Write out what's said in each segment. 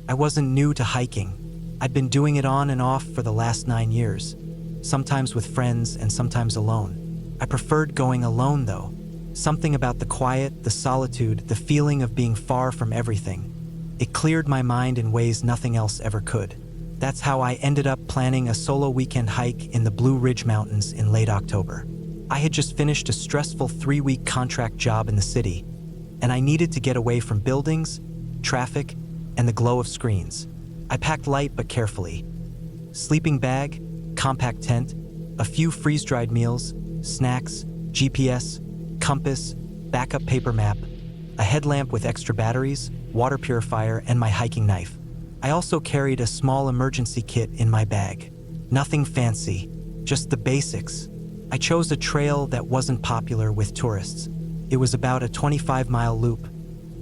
I wasn't new to hiking. I'd been doing it on and off for the last 9 years, sometimes with friends and sometimes alone. I preferred going alone though. Something about the quiet, the solitude, the feeling of being far from everything. It cleared my mind in ways nothing else ever could. That's how I ended up planning a solo weekend hike in the Blue Ridge Mountains in late October. I had just finished a stressful 3-week contract job in the city, and I needed to get away from buildings, traffic, and the glow of screens. I packed light but carefully. Sleeping bag, compact tent, a few freeze-dried meals, snacks, GPS, compass, backup paper map, a headlamp with extra batteries, water purifier, and my hiking knife. I also carried a small emergency kit in my bag. Nothing fancy, just the basics. I chose a trail that wasn't popular with tourists. It was about a 25-mile loop,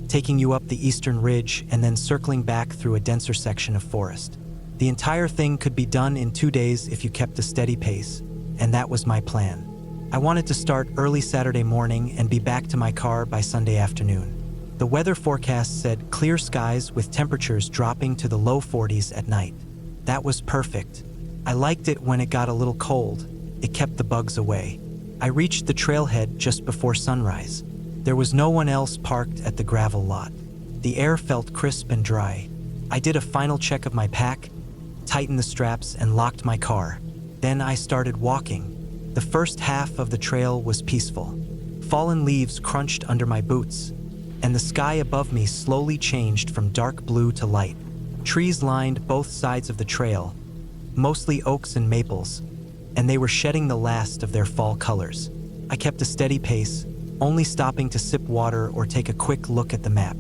taking you up the eastern ridge and then circling back through a denser section of forest. The entire thing could be done in 2 days if you kept a steady pace, and that was my plan. I wanted to start early Saturday morning and be back to my car by Sunday afternoon. The weather forecast said clear skies with temperatures dropping to the low 40s at night. That was perfect. I liked it when it got a little cold. It kept the bugs away. I reached the trailhead just before sunrise. There was no one else parked at the gravel lot. The air felt crisp and dry. I did a final check of my pack, tightened the straps, and locked my car. Then I started walking. The first half of the trail was peaceful. Fallen leaves crunched under my boots, and the sky above me slowly changed from dark blue to light. Trees lined both sides of the trail, mostly oaks and maples, and they were shedding the last of their fall colors. I kept a steady pace, only stopping to sip water or take a quick look at the map.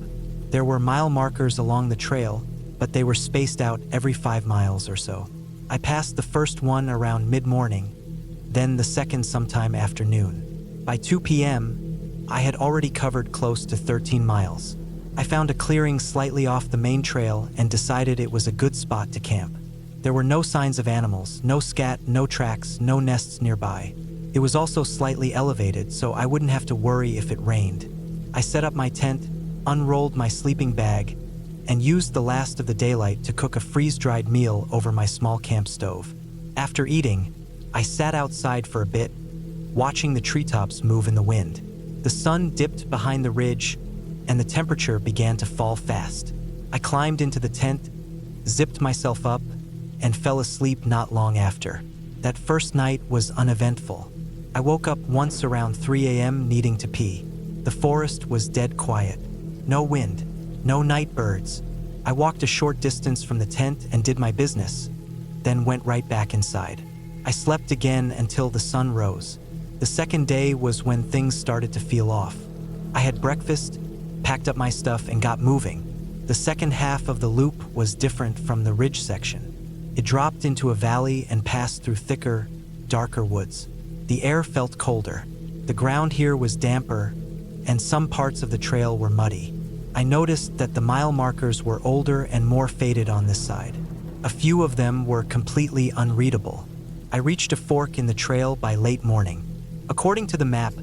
There were mile markers along the trail, but they were spaced out every 5 miles or so. I passed the first one around mid-morning, then the second sometime after noon. By 2 p.m., I had already covered close to 13 miles. I found a clearing slightly off the main trail and decided it was a good spot to camp. There were no signs of animals, no scat, no tracks, no nests nearby. It was also slightly elevated, so I wouldn't have to worry if it rained. I set up my tent, unrolled my sleeping bag, and used the last of the daylight to cook a freeze-dried meal over my small camp stove. After eating, I sat outside for a bit, watching the treetops move in the wind. The sun dipped behind the ridge, and the temperature began to fall fast. I climbed into the tent, zipped myself up, and fell asleep not long after. That first night was uneventful. I woke up once around 3 a.m. needing to pee. The forest was dead quiet. No wind, no night birds. I walked a short distance from the tent and did my business, then went right back inside. I slept again until the sun rose. The second day was when things started to feel off. I had breakfast, packed up my stuff, and got moving. The second half of the loop was different from the ridge section. It dropped into a valley and passed through thicker, darker woods. The air felt colder. The ground here was damper, and some parts of the trail were muddy. I noticed that the mile markers were older and more faded on this side. A few of them were completely unreadable. I reached a fork in the trail by late morning. According to the map,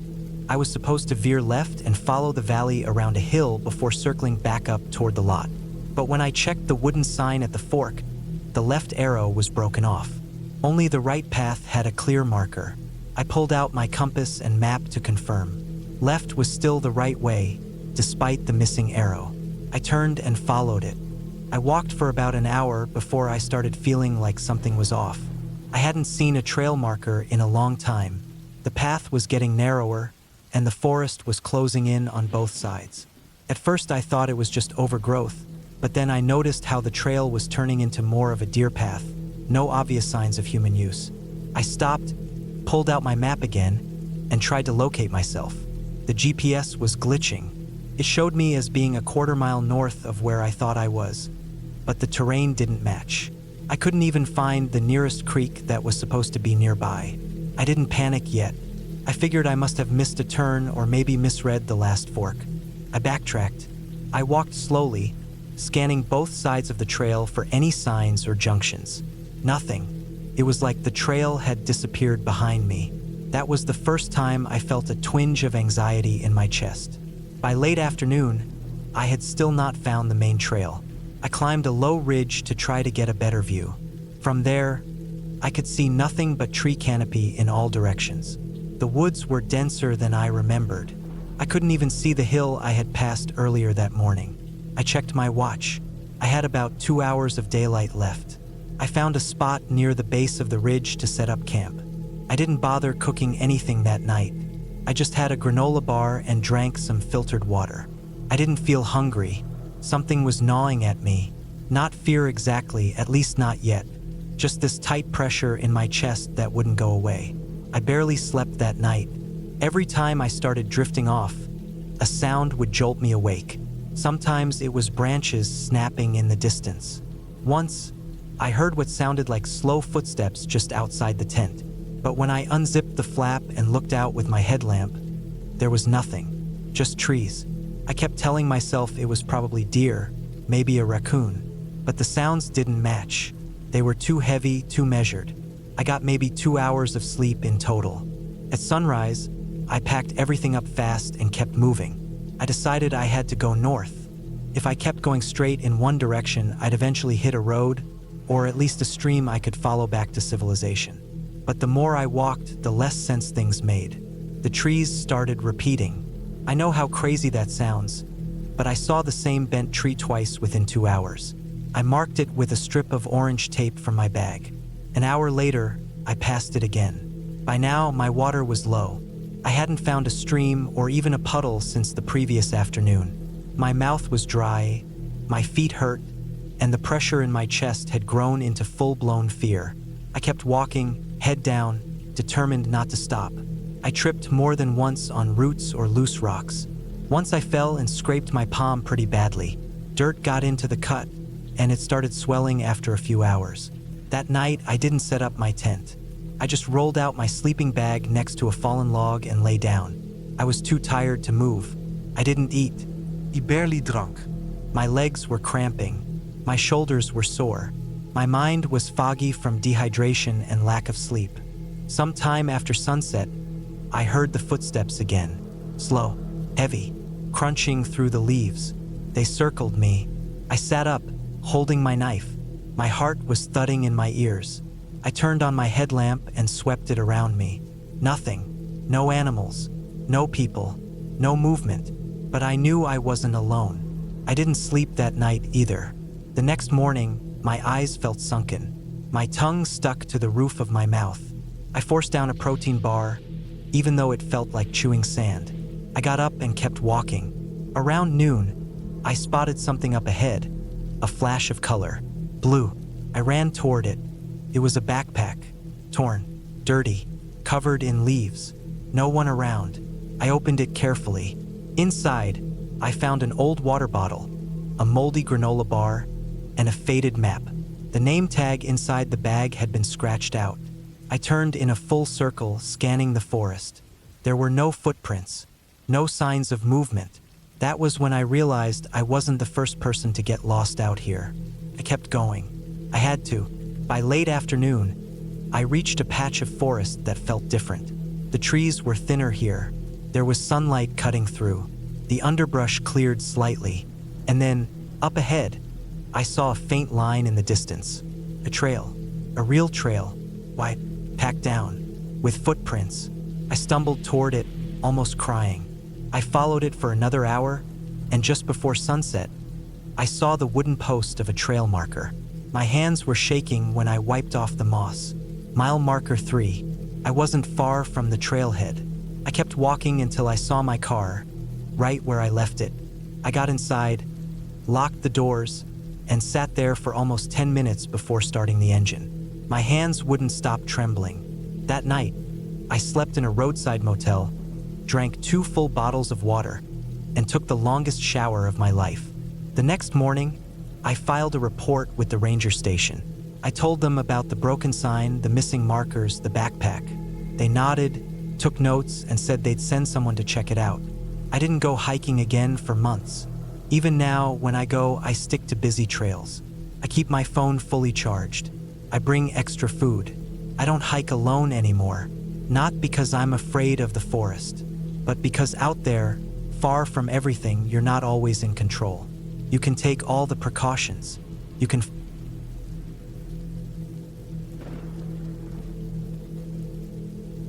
I was supposed to veer left and follow the valley around a hill before circling back up toward the lot. But when I checked the wooden sign at the fork, the left arrow was broken off. Only the right path had a clear marker. I pulled out my compass and map to confirm. Left was still the right way, despite the missing arrow. I turned and followed it. I walked for about an hour before I started feeling like something was off. I hadn't seen a trail marker in a long time. The path was getting narrower, and the forest was closing in on both sides. At first I thought it was just overgrowth, but then I noticed how the trail was turning into more of a deer path, no obvious signs of human use. I stopped, pulled out my map again, and tried to locate myself. The GPS was glitching. It showed me as being a quarter-mile north of where I thought I was, but the terrain didn't match. I couldn't even find the nearest creek that was supposed to be nearby. I didn't panic yet. I figured I must have missed a turn or maybe misread the last fork. I backtracked. I walked slowly, scanning both sides of the trail for any signs or junctions. Nothing. It was like the trail had disappeared behind me. That was the first time I felt a twinge of anxiety in my chest. By late afternoon, I had still not found the main trail. I climbed a low ridge to try to get a better view. From there, I could see nothing but tree canopy in all directions. The woods were denser than I remembered. I couldn't even see the hill I had passed earlier that morning. I checked my watch. I had about 2 hours of daylight left. I found a spot near the base of the ridge to set up camp. I didn't bother cooking anything that night. I just had a granola bar and drank some filtered water. I didn't feel hungry. Something was gnawing at me. Not fear exactly, at least not yet. Just this tight pressure in my chest that wouldn't go away. I barely slept that night. Every time I started drifting off, a sound would jolt me awake. Sometimes it was branches snapping in the distance. Once, I heard what sounded like slow footsteps just outside the tent. But when I unzipped the flap and looked out with my headlamp, there was nothing, just trees. I kept telling myself it was probably deer, maybe a raccoon, but the sounds didn't match. They were too heavy, too measured. I got maybe 2 hours of sleep in total. At sunrise, I packed everything up fast and kept moving. I decided I had to go north. If I kept going straight in one direction, I'd eventually hit a road, or at least a stream I could follow back to civilization. But the more I walked, the less sense things made. The trees started repeating. I know how crazy that sounds, but I saw the same bent tree twice within 2 hours. I marked it with a strip of orange tape from my bag. An hour later, I passed it again. By now, my water was low. I hadn't found a stream or even a puddle since the previous afternoon. My mouth was dry, my feet hurt, and the pressure in my chest had grown into full-blown fear. I kept walking, head down, determined not to stop. I tripped more than once on roots or loose rocks. Once I fell and scraped my palm pretty badly. Dirt got into the cut, and it started swelling after a few hours. That night, I didn't set up my tent. I just rolled out my sleeping bag next to a fallen log and lay down. I was too tired to move. I didn't eat. I barely drank. My legs were cramping. My shoulders were sore. My mind was foggy from dehydration and lack of sleep. Sometime after sunset, I heard the footsteps again. Slow, heavy, crunching through the leaves. They circled me. I sat up, holding my knife. My heart was thudding in my ears. I turned on my headlamp and swept it around me. Nothing. No animals. No people. No movement. But I knew I wasn't alone. I didn't sleep that night either. The next morning, my eyes felt sunken. My tongue stuck to the roof of my mouth. I forced down a protein bar, even though it felt like chewing sand. I got up and kept walking. Around noon, I spotted something up ahead, a flash of color. Blue. I ran toward it. It was a backpack, torn, dirty, covered in leaves. No one around. I opened it carefully. Inside, I found an old water bottle, a moldy granola bar, and a faded map. The name tag inside the bag had been scratched out. I turned in a full circle, scanning the forest. There were no footprints, no signs of movement. That was when I realized I wasn't the first person to get lost out here. I kept going. I had to. By late afternoon, I reached a patch of forest that felt different. The trees were thinner here. There was sunlight cutting through. The underbrush cleared slightly. And then, up ahead, I saw a faint line in the distance. A trail. A real trail. White, packed down, with footprints. I stumbled toward it, almost crying. I followed it for another hour, and just before sunset, I saw the wooden post of a trail marker. My hands were shaking when I wiped off the moss. Mile marker 3. I wasn't far from the trailhead. I kept walking until I saw my car, right where I left it. I got inside, locked the doors, and sat there for almost 10 minutes before starting the engine. My hands wouldn't stop trembling. That night, I slept in a roadside motel, drank 2 full bottles of water, and took the longest shower of my life. The next morning, I filed a report with the ranger station. I told them about the broken sign, the missing markers, the backpack. They nodded, took notes, and said they'd send someone to check it out. I didn't go hiking again for months. Even now, when I go, I stick to busy trails. I keep my phone fully charged. I bring extra food. I don't hike alone anymore. Not because I'm afraid of the forest, but because out there, far from everything, you're not always in control. You can take all the precautions. You can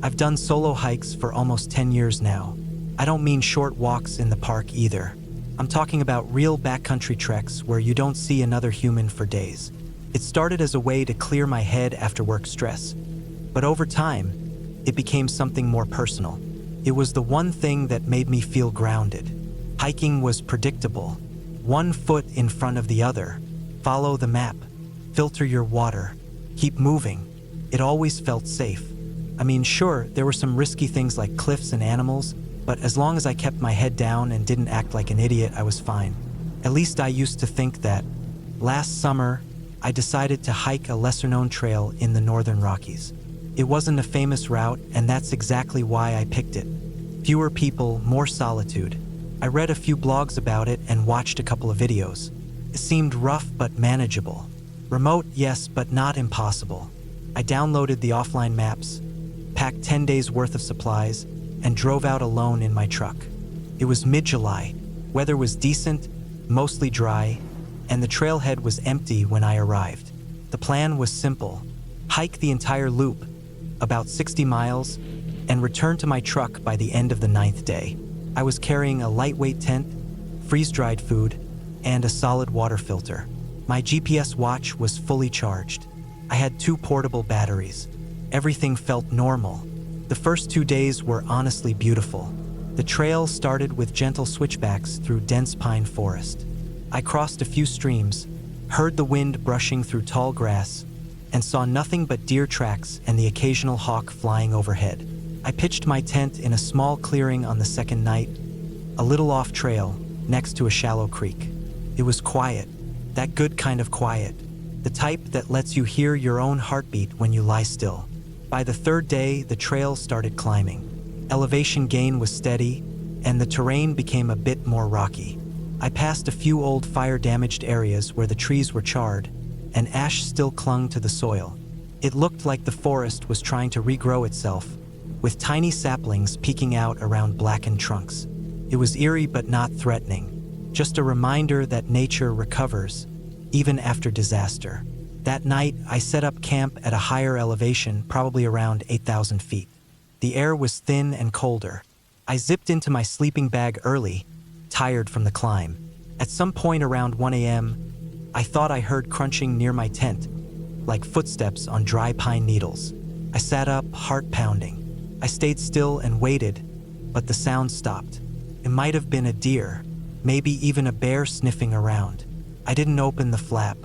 I've done solo hikes for almost 10 years now. I don't mean short walks in the park either. I'm talking about real backcountry treks where you don't see another human for days. It started as a way to clear my head after work stress, but over time, it became something more personal. It was the one thing that made me feel grounded. Hiking was predictable. One foot in front of the other. Follow the map. Filter your water. Keep moving. It always felt safe. I mean, sure, there were some risky things like cliffs and animals, but as long as I kept my head down and didn't act like an idiot, I was fine. At least I used to think that. Last summer, I decided to hike a lesser-known trail in the Northern Rockies. It wasn't a famous route, and that's exactly why I picked it. Fewer people, more solitude. I read a few blogs about it and watched a couple of videos. It seemed rough but manageable. Remote, yes, but not impossible. I downloaded the offline maps, packed 10 days worth of supplies, and drove out alone in my truck. It was mid-July. Weather was decent, mostly dry, and the trailhead was empty when I arrived. The plan was simple. Hike the entire loop, about 60 miles, and return to my truck by the end of the 9th day. I was carrying a lightweight tent, freeze-dried food, and a solid water filter. My GPS watch was fully charged. I had 2 portable batteries. Everything felt normal. The first 2 days were honestly beautiful. The trail started with gentle switchbacks through dense pine forest. I crossed a few streams, heard the wind brushing through tall grass, and saw nothing but deer tracks and the occasional hawk flying overhead. I pitched my tent in a small clearing on the second night, a little off trail, next to a shallow creek. It was quiet, that good kind of quiet, the type that lets you hear your own heartbeat when you lie still. By the 3rd day, the trail started climbing. Elevation gain was steady, and the terrain became a bit more rocky. I passed a few old fire-damaged areas where the trees were charred, and ash still clung to the soil. It looked like the forest was trying to regrow itself, with tiny saplings peeking out around blackened trunks. It was eerie but not threatening, just a reminder that nature recovers, even after disaster. That night, I set up camp at a higher elevation, probably around 8,000 feet. The air was thin and colder. I zipped into my sleeping bag early, tired from the climb. At some point around 1 a.m., I thought I heard crunching near my tent, like footsteps on dry pine needles. I sat up, heart pounding. I stayed still and waited, but the sound stopped. It might have been a deer, maybe even a bear sniffing around. I didn't open the flap.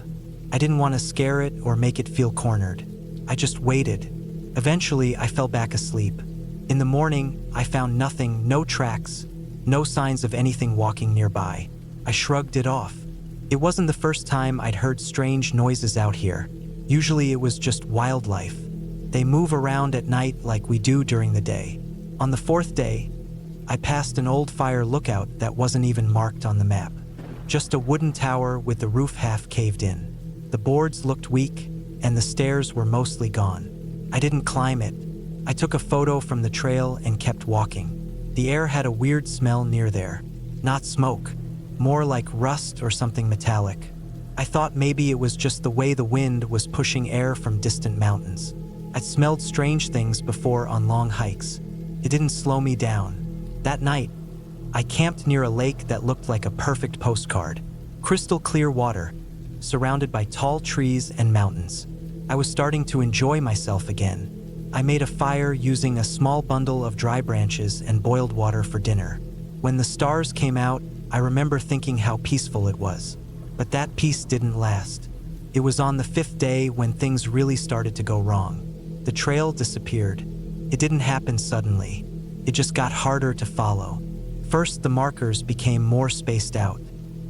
I didn't want to scare it or make it feel cornered. I just waited. Eventually, I fell back asleep. In the morning, I found nothing, no tracks, no signs of anything walking nearby. I shrugged it off. It wasn't the first time I'd heard strange noises out here. Usually it was just wildlife. They move around at night like we do during the day. On the 4th day, I passed an old fire lookout that wasn't even marked on the map. Just a wooden tower with the roof half caved in. The boards looked weak, and the stairs were mostly gone. I didn't climb it. I took a photo from the trail and kept walking. The air had a weird smell near there. Not smoke, more like rust or something metallic. I thought maybe it was just the way the wind was pushing air from distant mountains. I'd smelled strange things before on long hikes. It didn't slow me down. That night, I camped near a lake that looked like a perfect postcard. Crystal clear water, surrounded by tall trees and mountains. I was starting to enjoy myself again. I made a fire using a small bundle of dry branches and boiled water for dinner. When the stars came out, I remember thinking how peaceful it was. But that peace didn't last. It was on the 5th day when things really started to go wrong. The trail disappeared. It didn't happen suddenly. It just got harder to follow. First, the markers became more spaced out.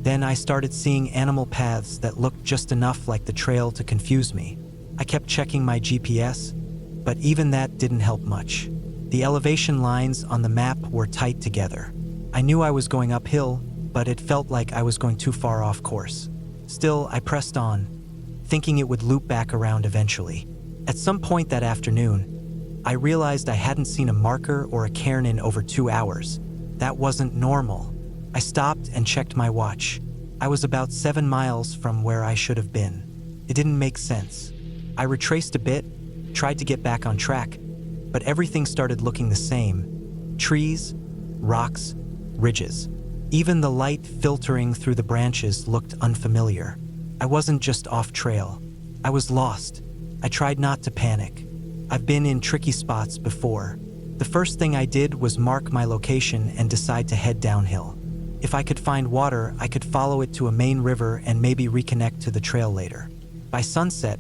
Then I started seeing animal paths that looked just enough like the trail to confuse me. I kept checking my GPS, but even that didn't help much. The elevation lines on the map were tight together. I knew I was going uphill, but it felt like I was going too far off course. Still, I pressed on, thinking it would loop back around eventually. At some point that afternoon, I realized I hadn't seen a marker or a cairn in over 2 hours. That wasn't normal. I stopped and checked my watch. I was about 7 miles from where I should have been. It didn't make sense. I retraced a bit, tried to get back on track, but everything started looking the same. Trees, rocks, ridges. Even the light filtering through the branches looked unfamiliar. I wasn't just off trail. I was lost. I tried not to panic. I've been in tricky spots before. The first thing I did was mark my location and decide to head downhill. If I could find water, I could follow it to a main river and maybe reconnect to the trail later. By sunset,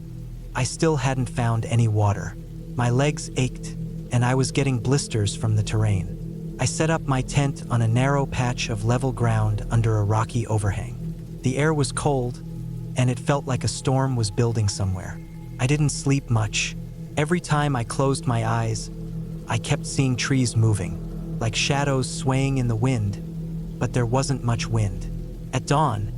I still hadn't found any water. My legs ached, and I was getting blisters from the terrain. I set up my tent on a narrow patch of level ground under a rocky overhang. The air was cold, and it felt like a storm was building somewhere. I didn't sleep much. Every time I closed my eyes, I kept seeing trees moving, like shadows swaying in the wind, but there wasn't much wind. At dawn,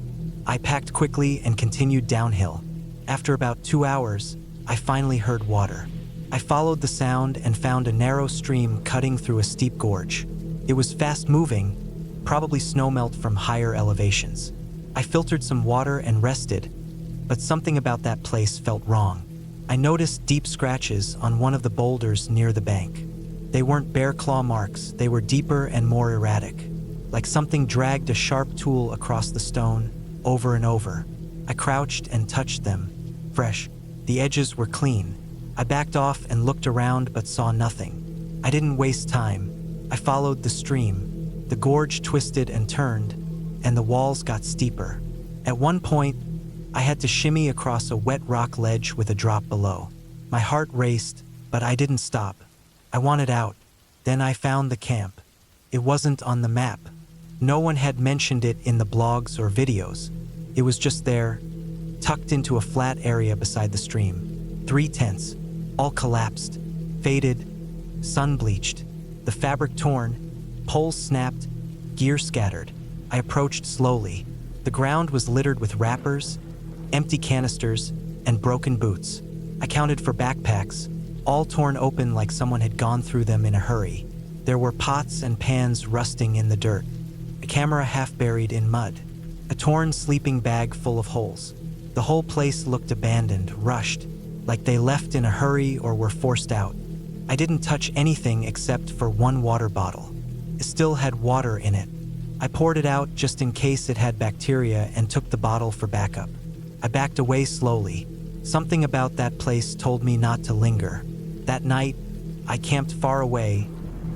I packed quickly and continued downhill. After about 2 hours, I finally heard water. I followed the sound and found a narrow stream cutting through a steep gorge. It was fast-moving, probably snowmelt from higher elevations. I filtered some water and rested, but something about that place felt wrong. I noticed deep scratches on one of the boulders near the bank. They weren't bare claw marks, they were deeper and more erratic, like something dragged a sharp tool across the stone over and over. I crouched and touched them. Fresh. The edges were clean. I backed off and looked around but saw nothing. I didn't waste time. I followed the stream. The gorge twisted and turned, and the walls got steeper. At one point, I had to shimmy across a wet rock ledge with a drop below. My heart raced, but I didn't stop. I wanted out. Then I found the camp. It wasn't on the map. No one had mentioned it in the blogs or videos. It was just there, tucked into a flat area beside the stream. 3 tents, all collapsed, faded, sun-bleached, the fabric torn, poles snapped, gear scattered. I approached slowly. The ground was littered with wrappers, empty canisters, and broken boots. I counted for backpacks, all torn open like someone had gone through them in a hurry. There were pots and pans rusting in the dirt, a camera half buried in mud, a torn sleeping bag full of holes. The whole place looked abandoned, rushed, like they left in a hurry or were forced out. I didn't touch anything except for one water bottle. It still had water in it. I poured it out just in case it had bacteria and took the bottle for backup. I backed away slowly. Something about that place told me not to linger. That night, I camped far away,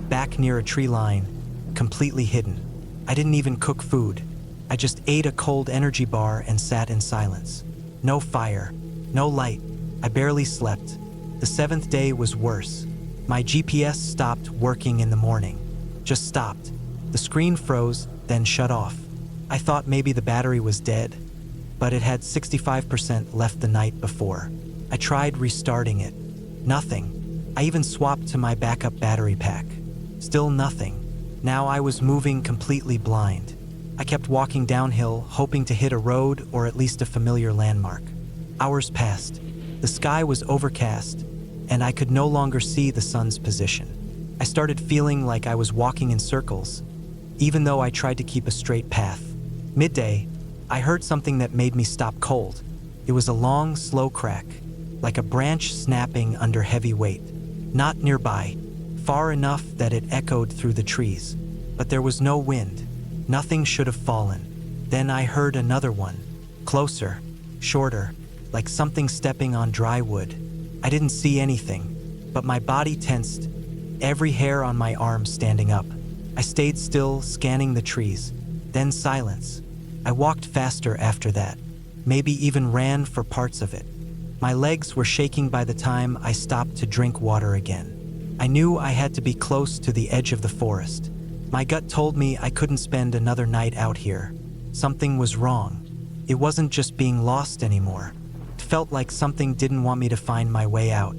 back near a tree line, completely hidden. I didn't even cook food. I just ate a cold energy bar and sat in silence. No fire, no light. I barely slept. The 7th day was worse. My GPS stopped working in the morning. Just stopped. The screen froze, then shut off. I thought maybe the battery was dead, but it had 65% left the night before. I tried restarting it. Nothing. I even swapped to my backup battery pack. Still nothing. Now I was moving completely blind. I kept walking downhill, hoping to hit a road or at least a familiar landmark. Hours passed. The sky was overcast, and I could no longer see the sun's position. I started feeling like I was walking in circles, even though I tried to keep a straight path. Midday, I heard something that made me stop cold. It was a long, slow crack, like a branch snapping under heavy weight. Not nearby, far enough that it echoed through the trees. But there was no wind. Nothing should have fallen. Then I heard another one, closer, shorter, like something stepping on dry wood. I didn't see anything, but my body tensed, every hair on my arm standing up. I stayed still, scanning the trees. Then silence. I walked faster after that, maybe even ran for parts of it. My legs were shaking by the time I stopped to drink water again. I knew I had to be close to the edge of the forest. My gut told me I couldn't spend another night out here. Something was wrong. It wasn't just being lost anymore. It felt like something didn't want me to find my way out.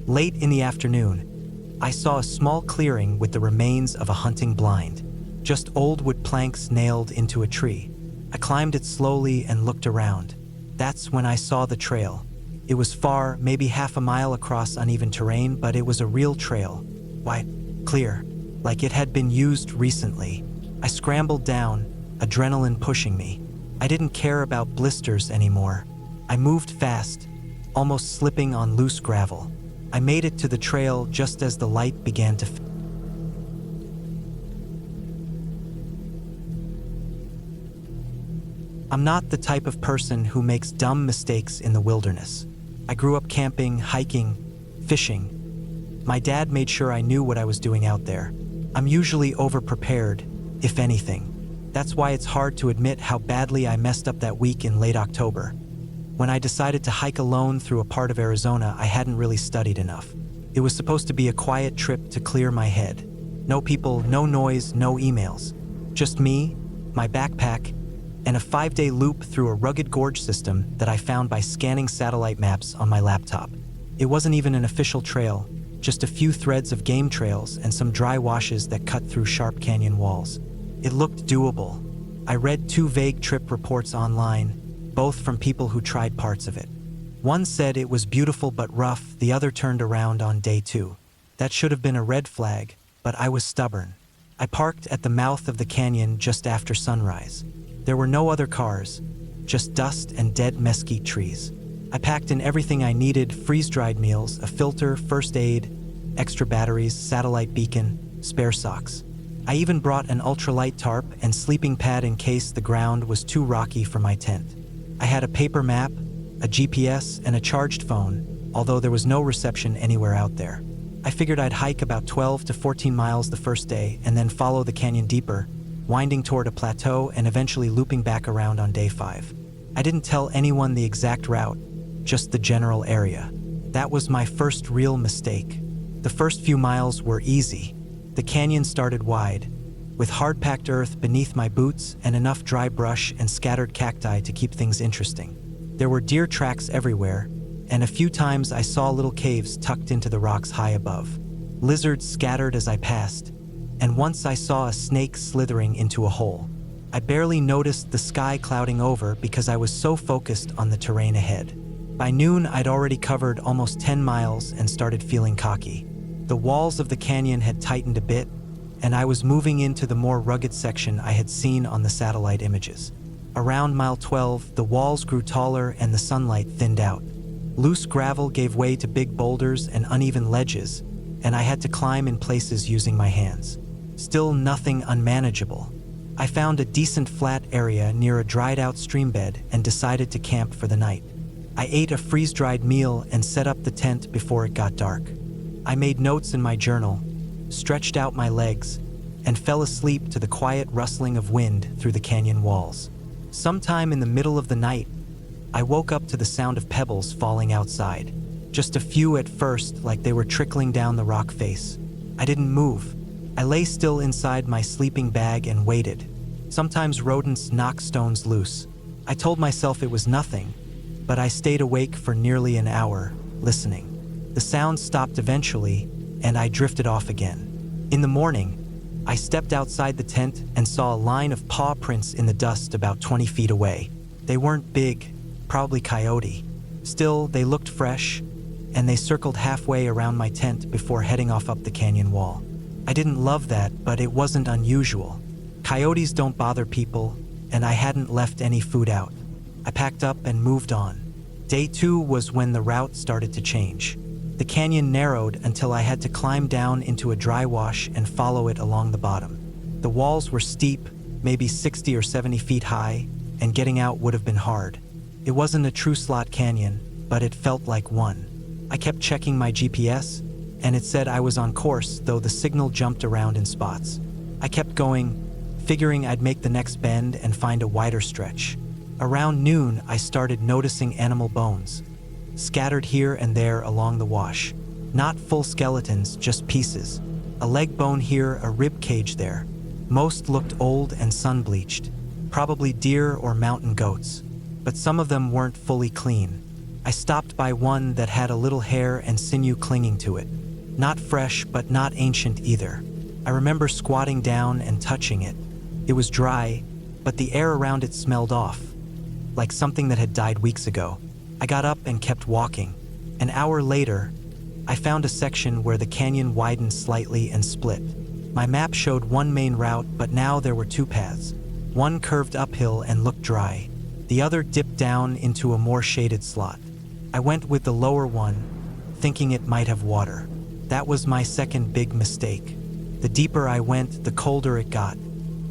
Late in the afternoon, I saw a small clearing with the remains of a hunting blind, just old wood planks nailed into a tree. I climbed it slowly and looked around. That's when I saw the trail. It was far, maybe half a mile across uneven terrain, but it was a real trail. White, clear, like it had been used recently. I scrambled down, adrenaline pushing me. I didn't care about blisters anymore. I moved fast, almost slipping on loose gravel. I made it to the trail just as the light began to fade. I'm not the type of person who makes dumb mistakes in the wilderness. I grew up camping, hiking, fishing. My dad made sure I knew what I was doing out there. I'm usually overprepared, if anything. That's why it's hard to admit how badly I messed up that week in late October. When I decided to hike alone through a part of Arizona I hadn't really studied enough. It was supposed to be a quiet trip to clear my head. No people, no noise, no emails. Just me, my backpack, and a 5-day loop through a rugged gorge system that I found by scanning satellite maps on my laptop. It wasn't even an official trail, just a few threads of game trails and some dry washes that cut through sharp canyon walls. It looked doable. I read 2 vague trip reports online, both from people who tried parts of it. One said it was beautiful but rough, the other turned around on day 2. That should have been a red flag, but I was stubborn. I parked at the mouth of the canyon just after sunrise. There were no other cars, just dust and dead mesquite trees. I packed in everything I needed: freeze-dried meals, a filter, first aid, extra batteries, satellite beacon, spare socks. I even brought an ultralight tarp and sleeping pad in case the ground was too rocky for my tent. I had a paper map, a GPS, and a charged phone, although there was no reception anywhere out there. I figured I'd hike about 12 to 14 miles the first day and then follow the canyon deeper, winding toward a plateau and eventually looping back around on day 5. I didn't tell anyone the exact route, just the general area. That was my first real mistake. The first few miles were easy. The canyon started wide, with hard-packed earth beneath my boots and enough dry brush and scattered cacti to keep things interesting. There were deer tracks everywhere, and a few times I saw little caves tucked into the rocks high above. Lizards scattered as I passed, and once I saw a snake slithering into a hole. I barely noticed the sky clouding over because I was so focused on the terrain ahead. By noon, I'd already covered almost 10 miles and started feeling cocky. The walls of the canyon had tightened a bit, and I was moving into the more rugged section I had seen on the satellite images. Around mile 12, the walls grew taller and the sunlight thinned out. Loose gravel gave way to big boulders and uneven ledges, and I had to climb in places using my hands. Still nothing unmanageable. I found a decent flat area near a dried-out stream bed and decided to camp for the night. I ate a freeze-dried meal and set up the tent before it got dark. I made notes in my journal, stretched out my legs, and fell asleep to the quiet rustling of wind through the canyon walls. Sometime in the middle of the night, I woke up to the sound of pebbles falling outside. Just a few at first, like they were trickling down the rock face. I didn't move. I lay still inside my sleeping bag and waited. Sometimes rodents knock stones loose. I told myself it was nothing, but I stayed awake for nearly an hour, listening. The sound stopped eventually, and I drifted off again. In the morning, I stepped outside the tent and saw a line of paw prints in the dust about 20 feet away. They weren't big, probably coyote. Still, they looked fresh, and they circled halfway around my tent before heading off up the canyon wall. I didn't love that, but it wasn't unusual. Coyotes don't bother people, and I hadn't left any food out. I packed up and moved on. Day 2 was when the route started to change. The canyon narrowed until I had to climb down into a dry wash and follow it along the bottom. The walls were steep, maybe 60 or 70 feet high, and getting out would have been hard. It wasn't a true slot canyon, but it felt like one. I kept checking my GPS, and it said I was on course, though the signal jumped around in spots. I kept going, figuring I'd make the next bend and find a wider stretch. Around noon, I started noticing animal bones, scattered here and there along the wash. Not full skeletons, just pieces. A leg bone here, a rib cage there. Most looked old and sun-bleached, probably deer or mountain goats, but some of them weren't fully clean. I stopped by one that had a little hair and sinew clinging to it. Not fresh, but not ancient either. I remember squatting down and touching it. It was dry, but the air around it smelled off, like something that had died weeks ago. I got up and kept walking. An hour later, I found a section where the canyon widened slightly and split. My map showed one main route, but now there were 2 paths. One curved uphill and looked dry. The other dipped down into a more shaded slot. I went with the lower one, thinking it might have water. That was my second big mistake. The deeper I went, the colder it got.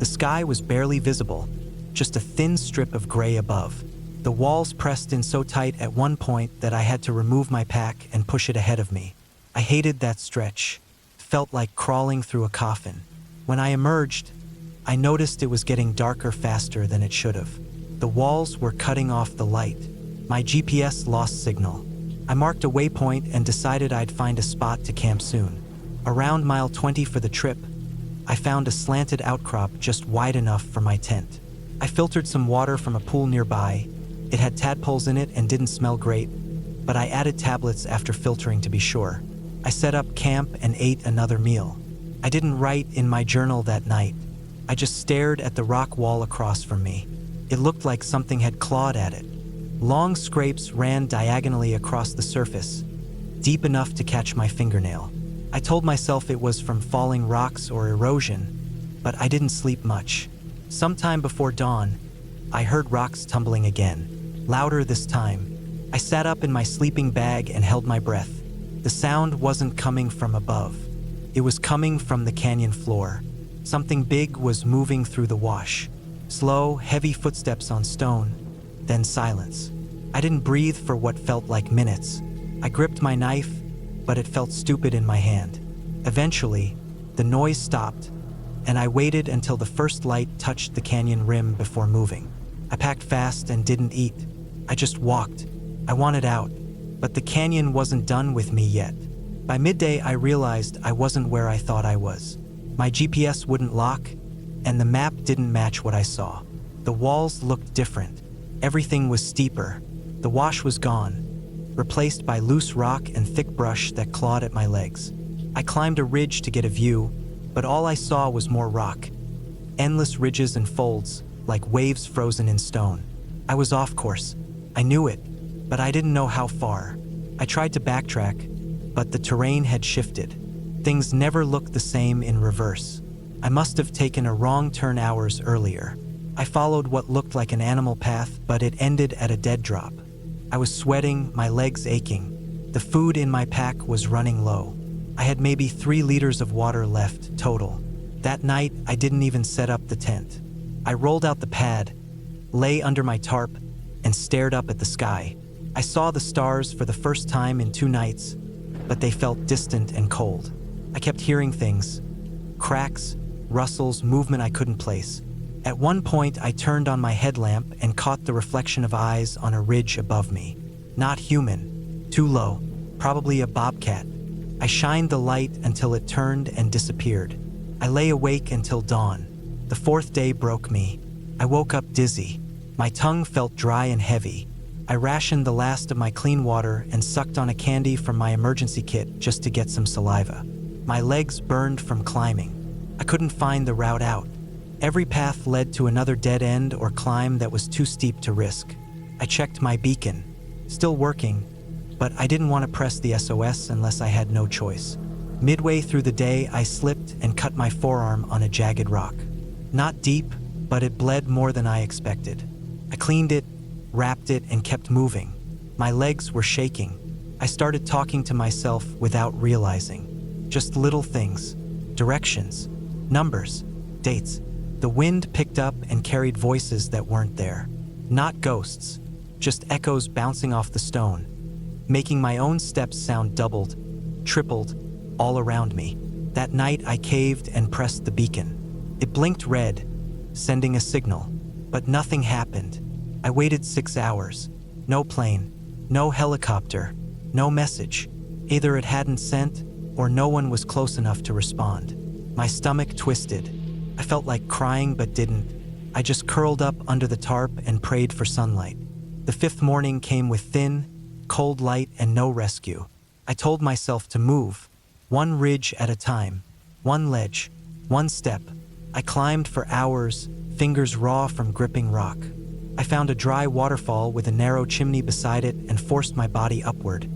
The sky was barely visible, just a thin strip of gray above. The walls pressed in so tight at one point that I had to remove my pack and push it ahead of me. I hated that stretch. It felt like crawling through a coffin. When I emerged, I noticed it was getting darker faster than it should have. The walls were cutting off the light. My GPS lost signal. I marked a waypoint and decided I'd find a spot to camp soon. Around mile 20 for the trip, I found a slanted outcrop just wide enough for my tent. I filtered some water from a pool nearby. It had tadpoles in it and didn't smell great, but I added tablets after filtering to be sure. I set up camp and ate another meal. I didn't write in my journal that night. I just stared at the rock wall across from me. It looked like something had clawed at it. Long scrapes ran diagonally across the surface, deep enough to catch my fingernail. I told myself it was from falling rocks or erosion, but I didn't sleep much. Sometime before dawn, I heard rocks tumbling again, louder this time. I sat up in my sleeping bag and held my breath. The sound wasn't coming from above. It was coming from the canyon floor. Something big was moving through the wash. Slow, heavy footsteps on stone, then silence. I didn't breathe for what felt like minutes. I gripped my knife, but it felt stupid in my hand. Eventually, the noise stopped, and I waited until the first light touched the canyon rim before moving. I packed fast and didn't eat. I just walked. I wanted out, but the canyon wasn't done with me yet. By midday, I realized I wasn't where I thought I was. My GPS wouldn't lock, and the map didn't match what I saw. The walls looked different. Everything was steeper. The wash was gone, replaced by loose rock and thick brush that clawed at my legs. I climbed a ridge to get a view, but all I saw was more rock. Endless ridges and folds, like waves frozen in stone. I was off course. I knew it, but I didn't know how far. I tried to backtrack, but the terrain had shifted. Things never looked the same in reverse. I must have taken a wrong turn hours earlier. I followed what looked like an animal path, but it ended at a dead drop. I was sweating, my legs aching. The food in my pack was running low. I had maybe 3 liters of water left total. That night, I didn't even set up the tent. I rolled out the pad, lay under my tarp, and stared up at the sky. I saw the stars for the first time in 2 nights, but they felt distant and cold. I kept hearing things, cracks, rustles, movement I couldn't place. At one point, I turned on my headlamp and caught the reflection of eyes on a ridge above me. Not human, too low, probably a bobcat. I shined the light until it turned and disappeared. I lay awake until dawn. The 4th day broke me. I woke up dizzy. My tongue felt dry and heavy. I rationed the last of my clean water and sucked on a candy from my emergency kit just to get some saliva. My legs burned from climbing. I couldn't find the route out. Every path led to another dead end or climb that was too steep to risk. I checked my beacon. Still working, but I didn't want to press the SOS unless I had no choice. Midway through the day, I slipped and cut my forearm on a jagged rock. Not deep, but it bled more than I expected. I cleaned it, wrapped it, and kept moving. My legs were shaking. I started talking to myself without realizing. Just little things. Directions. Numbers. Dates. The wind picked up and carried voices that weren't there. Not ghosts, just echoes bouncing off the stone, making my own steps sound doubled, tripled, all around me. That night I caved and pressed the beacon. It blinked red, sending a signal, but nothing happened. I waited 6 hours. No plane, no helicopter, no message. Either it hadn't sent, or no one was close enough to respond. My stomach twisted. I felt like crying but didn't. I just curled up under the tarp and prayed for sunlight. The 5th morning came with thin, cold light and no rescue. I told myself to move, one ridge at a time, one ledge, one step. I climbed for hours, fingers raw from gripping rock. I found a dry waterfall with a narrow chimney beside it and forced my body upward,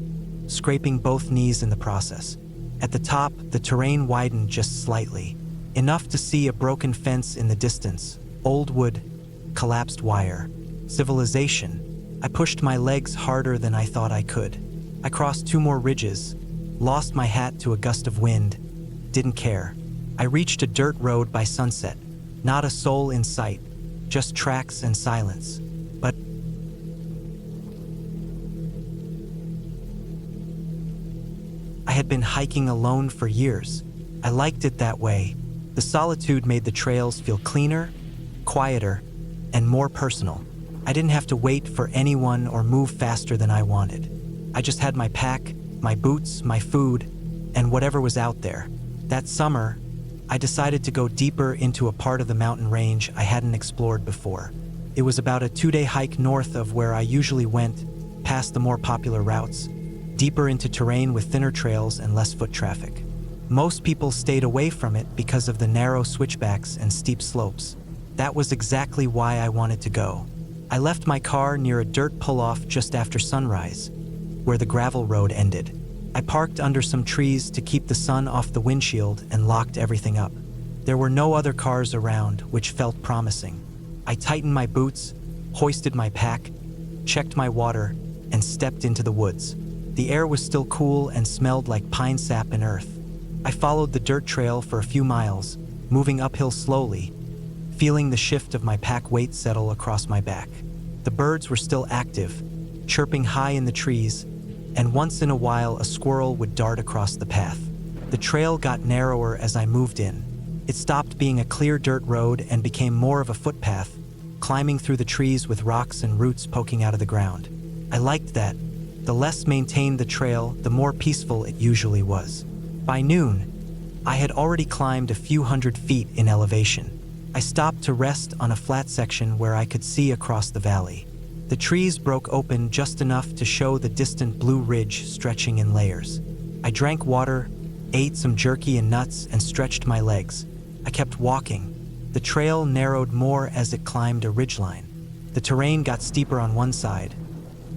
scraping both knees in the process. At the top, the terrain widened just slightly, enough to see a broken fence in the distance, old wood, collapsed wire. civilization. I pushed my legs harder than I thought I could. I crossed 2 more ridges, lost my hat to a gust of wind, didn't care. I reached a dirt road by sunset, not a soul in sight, just tracks and silence. But I had been hiking alone for years. I liked it that way. The solitude made the trails feel cleaner, quieter, and more personal. I didn't have to wait for anyone or move faster than I wanted. I just had my pack, my boots, my food, and whatever was out there. That summer, I decided to go deeper into a part of the mountain range I hadn't explored before. It was about a 2-day hike north of where I usually went, past the more popular routes, deeper into terrain with thinner trails and less foot traffic. Most people stayed away from it because of the narrow switchbacks and steep slopes. That was exactly why I wanted to go. I left my car near a dirt pull-off just after sunrise, where the gravel road ended. I parked under some trees to keep the sun off the windshield and locked everything up. There were no other cars around, which felt promising. I tightened my boots, hoisted my pack, checked my water, and stepped into the woods. The air was still cool and smelled like pine sap and earth. I followed the dirt trail for a few miles, moving uphill slowly, feeling the shift of my pack weight settle across my back. The birds were still active, chirping high in the trees, and once in a while a squirrel would dart across the path. The trail got narrower as I moved in. It stopped being a clear dirt road and became more of a footpath, climbing through the trees with rocks and roots poking out of the ground. I liked that. The less maintained the trail, the more peaceful it usually was. By noon, I had already climbed a few hundred feet in elevation. I stopped to rest on a flat section where I could see across the valley. The trees broke open just enough to show the distant blue ridge stretching in layers. I drank water, ate some jerky and nuts, and stretched my legs. I kept walking. The trail narrowed more as it climbed a ridgeline. The terrain got steeper on one side,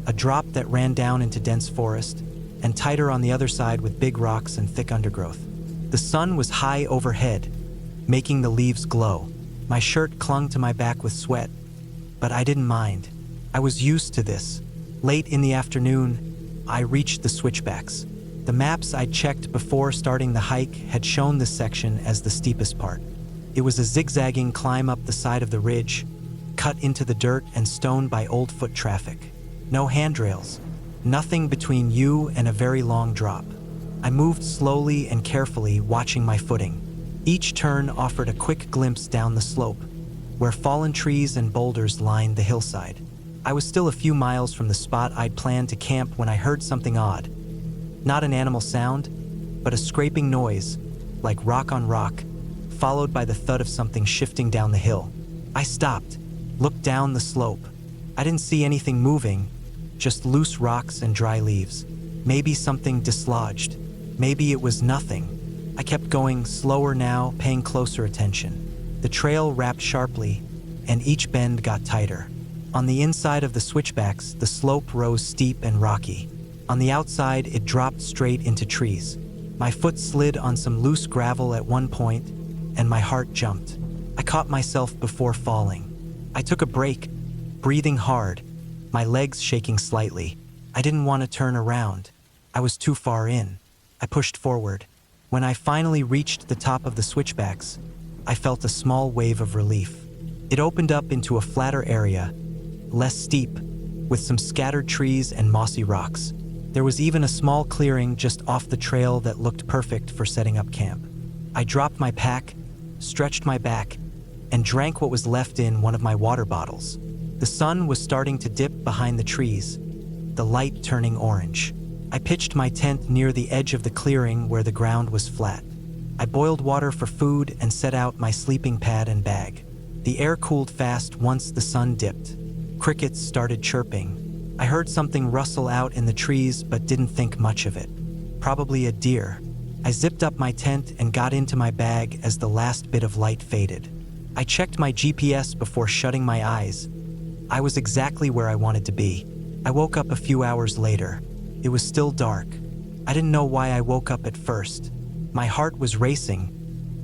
a drop that ran down into dense forest, and tighter on the other side with big rocks and thick undergrowth. The sun was high overhead, making the leaves glow. My shirt clung to my back with sweat, but I didn't mind. I was used to this. Late in the afternoon, I reached the switchbacks. The maps I'd checked before starting the hike had shown this section as the steepest part. It was a zigzagging climb up the side of the ridge, cut into the dirt and stone by old foot traffic. No handrails, nothing between you and a very long drop. I moved slowly and carefully, watching my footing. Each turn offered a quick glimpse down the slope, where fallen trees and boulders lined the hillside. I was still a few miles from the spot I'd planned to camp when I heard something odd. Not an animal sound, but a scraping noise, like rock on rock, followed by the thud of something shifting down the hill. I stopped, looked down the slope. I didn't see anything moving, just loose rocks and dry leaves. Maybe something dislodged. Maybe it was nothing. I kept going, slower now, paying closer attention. The trail wrapped sharply, and each bend got tighter. On the inside of the switchbacks, the slope rose steep and rocky. On the outside, it dropped straight into trees. My foot slid on some loose gravel at one point, and my heart jumped. I caught myself before falling. I took a break, breathing hard, my legs shaking slightly. I didn't want to turn around. I was too far in. I pushed forward. When I finally reached the top of the switchbacks, I felt a small wave of relief. It opened up into a flatter area, less steep, with some scattered trees and mossy rocks. There was even a small clearing just off the trail that looked perfect for setting up camp. I dropped my pack, stretched my back, and drank what was left in one of my water bottles. The sun was starting to dip behind the trees, the light turning orange. I pitched my tent near the edge of the clearing where the ground was flat. I boiled water for food and set out my sleeping pad and bag. The air cooled fast once the sun dipped. Crickets started chirping. I heard something rustle out in the trees but didn't think much of it. Probably a deer. I zipped up my tent and got into my bag as the last bit of light faded. I checked my GPS before shutting my eyes. I was exactly where I wanted to be. I woke up a few hours later. It was still dark. I didn't know why I woke up at first. My heart was racing,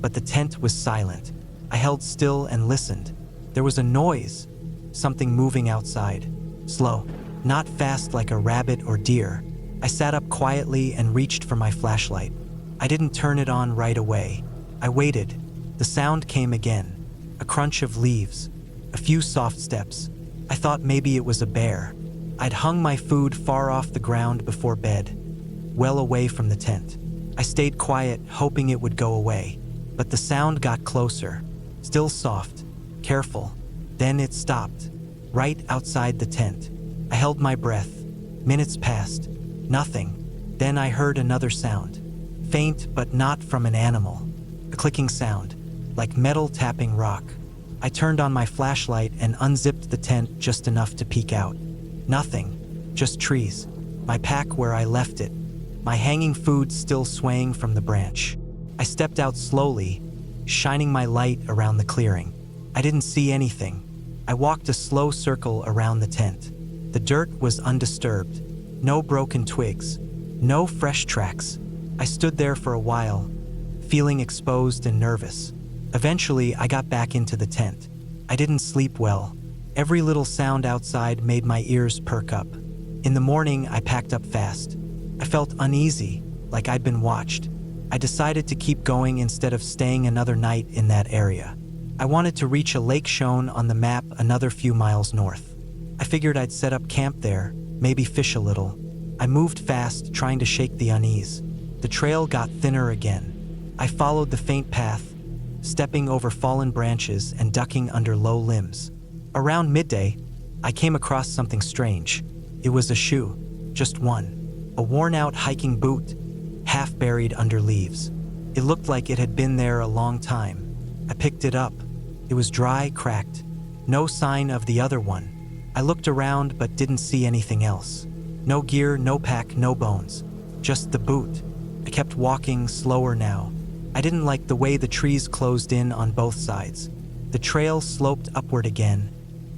but the tent was silent. I held still and listened. There was a noise, something moving outside. Slow, not fast like a rabbit or deer. I sat up quietly and reached for my flashlight. I didn't turn it on right away. I waited. The sound came again. A crunch of leaves. A few soft steps. I thought maybe it was a bear. I'd hung my food far off the ground before bed, well away from the tent. I stayed quiet, hoping it would go away. But the sound got closer. Still soft, careful. Then it stopped, right outside the tent. I held my breath. Minutes passed. Nothing. Then I heard another sound. Faint, but not from an animal. A clicking sound, like metal tapping rock. I turned on my flashlight and unzipped the tent just enough to peek out. Nothing, just trees. My pack where I left it. My hanging food still swaying from the branch. I stepped out slowly, shining my light around the clearing. I didn't see anything. I walked a slow circle around the tent. The dirt was undisturbed. No broken twigs. No fresh tracks. I stood there for a while, feeling exposed and nervous. Eventually, I got back into the tent. I didn't sleep well. Every little sound outside made my ears perk up. In the morning, I packed up fast. I felt uneasy, like I'd been watched. I decided to keep going instead of staying another night in that area. I wanted to reach a lake shown on the map another few miles north. I figured I'd set up camp there, maybe fish a little. I moved fast, trying to shake the unease. The trail got thinner again. I followed the faint path, stepping over fallen branches and ducking under low limbs. Around midday, I came across something strange. It was a shoe, just one. A worn-out hiking boot, half buried under leaves. It looked like it had been there a long time. I picked it up. It was dry, cracked. No sign of the other one. I looked around but didn't see anything else. No gear, no pack, no bones. Just the boot. I kept walking, slower now. I didn't like the way the trees closed in on both sides. The trail sloped upward again,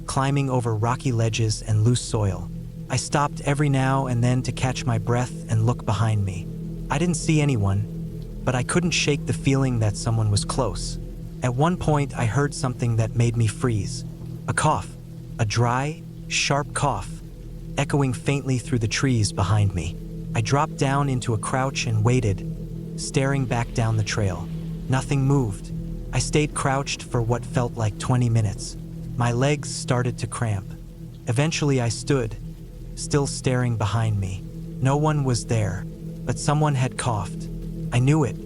climbing over rocky ledges and loose soil. I stopped every now and then to catch my breath and look behind me. I didn't see anyone, but I couldn't shake the feeling that someone was close. At one point, I heard something that made me freeze. A cough. A dry, sharp cough, echoing faintly through the trees behind me. I dropped down into a crouch and waited, staring back down the trail. Nothing moved. I stayed crouched for what felt like 20 minutes. My legs started to cramp. Eventually I stood, still staring behind me. No one was there, but someone had coughed. I knew it.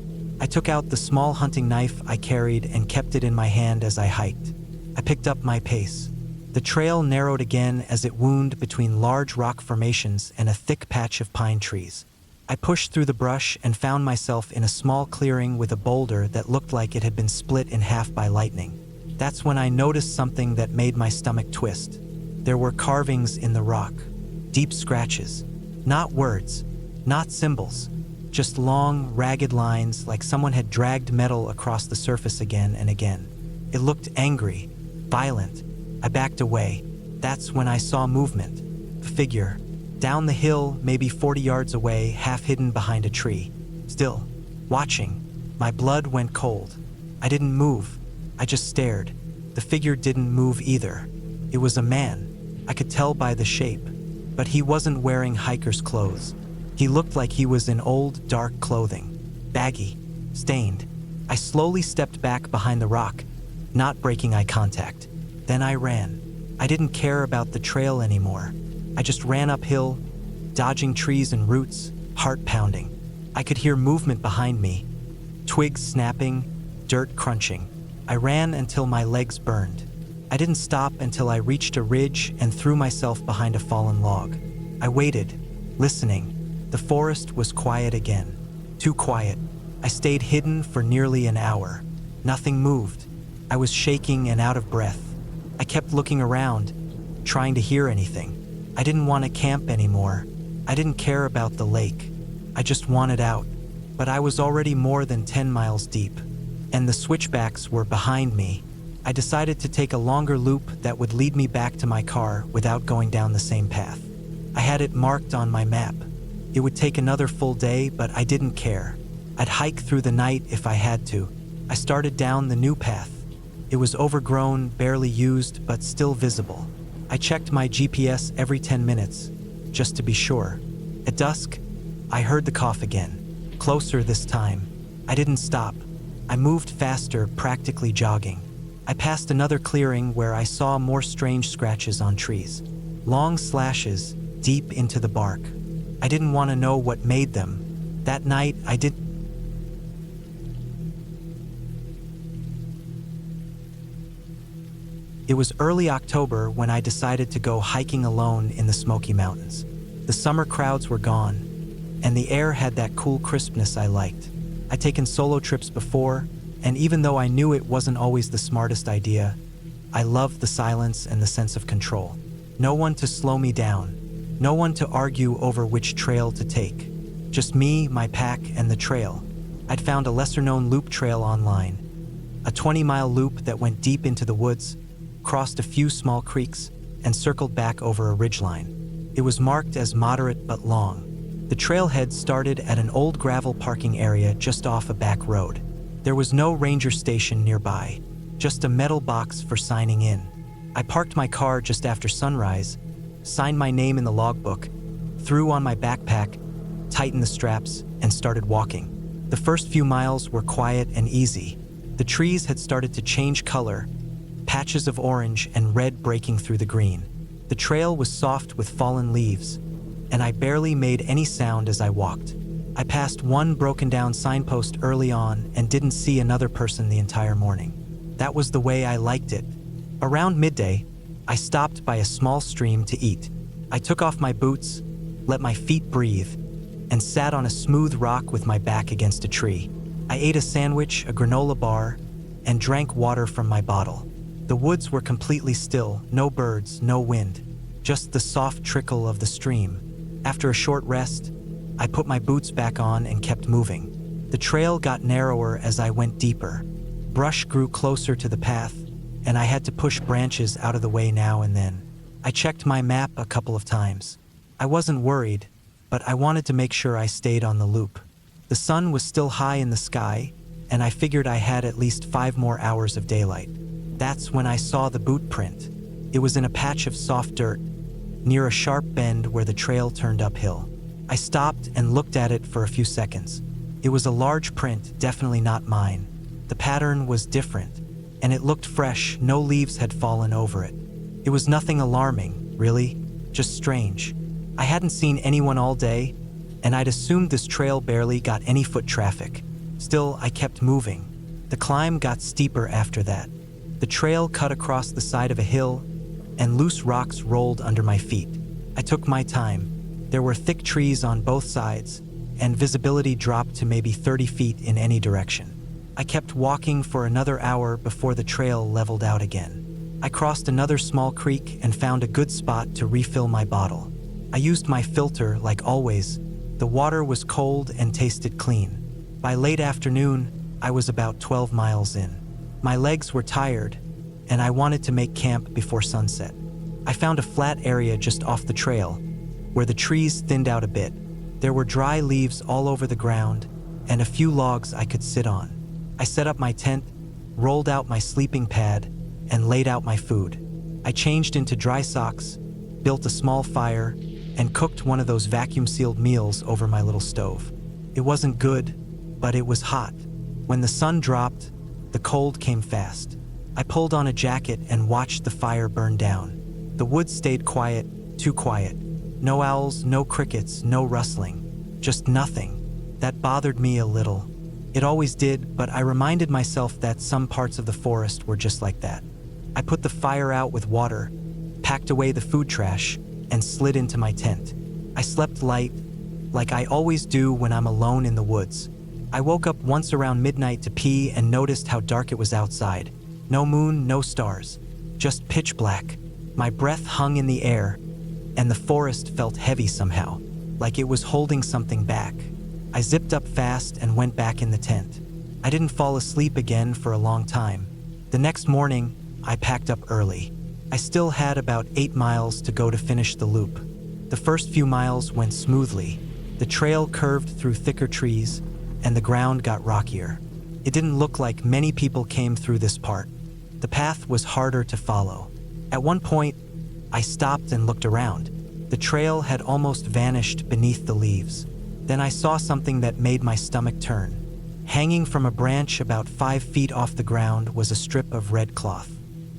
I took out the small hunting knife I carried and kept it in my hand as I hiked. I picked up my pace. The trail narrowed again as it wound between large rock formations and a thick patch of pine trees. I pushed through the brush and found myself in a small clearing with a boulder that looked like it had been split in half by lightning. That's when I noticed something that made my stomach twist. There were carvings in the rock, deep scratches. Not words, not symbols, just long, ragged lines like someone had dragged metal across the surface again and again. It looked angry, violent. I backed away. That's when I saw movement. A figure. Down the hill, maybe 40 yards away, half hidden behind a tree. Still, watching. My blood went cold. I didn't move. I just stared. The figure didn't move either. It was a man. I could tell by the shape. But he wasn't wearing hiker's clothes. He looked like he was in old, dark clothing. Baggy. Stained. I slowly stepped back behind the rock, not breaking eye contact. Then I ran. I didn't care about the trail anymore. I just ran uphill, dodging trees and roots, heart pounding. I could hear movement behind me, twigs snapping, dirt crunching. I ran until my legs burned. I didn't stop until I reached a ridge and threw myself behind a fallen log. I waited, listening. The forest was quiet again. Too quiet. I stayed hidden for nearly an hour. Nothing moved. I was shaking and out of breath. I kept looking around, trying to hear anything. I didn't want to camp anymore. I didn't care about the lake. I just wanted out. But I was already more than 10 miles deep, and the switchbacks were behind me. I decided to take a longer loop that would lead me back to my car without going down the same path. I had it marked on my map. It would take another full day, but I didn't care. I'd hike through the night if I had to. I started down the new path. It was overgrown, barely used, but still visible. I checked my GPS every 10 minutes, just to be sure. At dusk, I heard the cough again, closer this time. I didn't stop. I moved faster, practically jogging. I passed another clearing where I saw more strange scratches on trees. Long slashes, deep into the bark. I didn't want to know what made them. That night, I did. It was early October when I decided to go hiking alone in the Smoky Mountains. The summer crowds were gone, and the air had that cool crispness I liked. I'd taken solo trips before, and even though I knew it wasn't always the smartest idea, I loved the silence and the sense of control. No one to slow me down, no one to argue over which trail to take. Just me, my pack, and the trail. I'd found a lesser-known loop trail online, a 20-mile loop that went deep into the woods, crossed a few small creeks, and circled back over a ridgeline. It was marked as moderate but long. The trailhead started at an old gravel parking area just off a back road. There was no ranger station nearby, just a metal box for signing in. I parked my car just after sunrise, signed my name in the logbook, threw on my backpack, tightened the straps, and started walking. The first few miles were quiet and easy. The trees had started to change color, patches of orange and red breaking through the green. The trail was soft with fallen leaves, and I barely made any sound as I walked. I passed one broken-down signpost early on and didn't see another person the entire morning. That was the way I liked it. Around midday, I stopped by a small stream to eat. I took off my boots, let my feet breathe, and sat on a smooth rock with my back against a tree. I ate a sandwich, a granola bar, and drank water from my bottle. The woods were completely still, no birds, no wind, just the soft trickle of the stream. After a short rest, I put my boots back on and kept moving. The trail got narrower as I went deeper. Brush grew closer to the path, and I had to push branches out of the way now and then. I checked my map a couple of times. I wasn't worried, but I wanted to make sure I stayed on the loop. The sun was still high in the sky, and I figured I had at least 5 more hours of daylight. That's when I saw the boot print. It was in a patch of soft dirt, near a sharp bend where the trail turned uphill. I stopped and looked at it for a few seconds. It was a large print, definitely not mine. The pattern was different, and it looked fresh, no leaves had fallen over it. It was nothing alarming, really, just strange. I hadn't seen anyone all day, and I'd assumed this trail barely got any foot traffic. Still, I kept moving. The climb got steeper after that. The trail cut across the side of a hill, and loose rocks rolled under my feet. I took my time. There were thick trees on both sides, and visibility dropped to maybe 30 feet in any direction. I kept walking for another hour before the trail leveled out again. I crossed another small creek and found a good spot to refill my bottle. I used my filter like always. The water was cold and tasted clean. By late afternoon, I was about 12 miles in. My legs were tired, and I wanted to make camp before sunset. I found a flat area just off the trail, where the trees thinned out a bit. There were dry leaves all over the ground, and a few logs I could sit on. I set up my tent, rolled out my sleeping pad, and laid out my food. I changed into dry socks, built a small fire, and cooked one of those vacuum-sealed meals over my little stove. It wasn't good, but it was hot. When the sun dropped, the cold came fast. I pulled on a jacket and watched the fire burn down. The woods stayed quiet, too quiet. No owls, no crickets, no rustling. Just nothing. That bothered me a little. It always did, but I reminded myself that some parts of the forest were just like that. I put the fire out with water, packed away the food trash, and slid into my tent. I slept light, like I always do when I'm alone in the woods. I woke up once around midnight to pee and noticed how dark it was outside. No moon, no stars, just pitch black. My breath hung in the air, and the forest felt heavy somehow, like it was holding something back. I zipped up fast and went back in the tent. I didn't fall asleep again for a long time. The next morning, I packed up early. I still had about 8 miles to go to finish the loop. The first few miles went smoothly. The trail curved through thicker trees, and the ground got rockier. It didn't look like many people came through this part. The path was harder to follow. At one point, I stopped and looked around. The trail had almost vanished beneath the leaves. Then I saw something that made my stomach turn. Hanging from a branch about 5 feet off the ground was a strip of red cloth.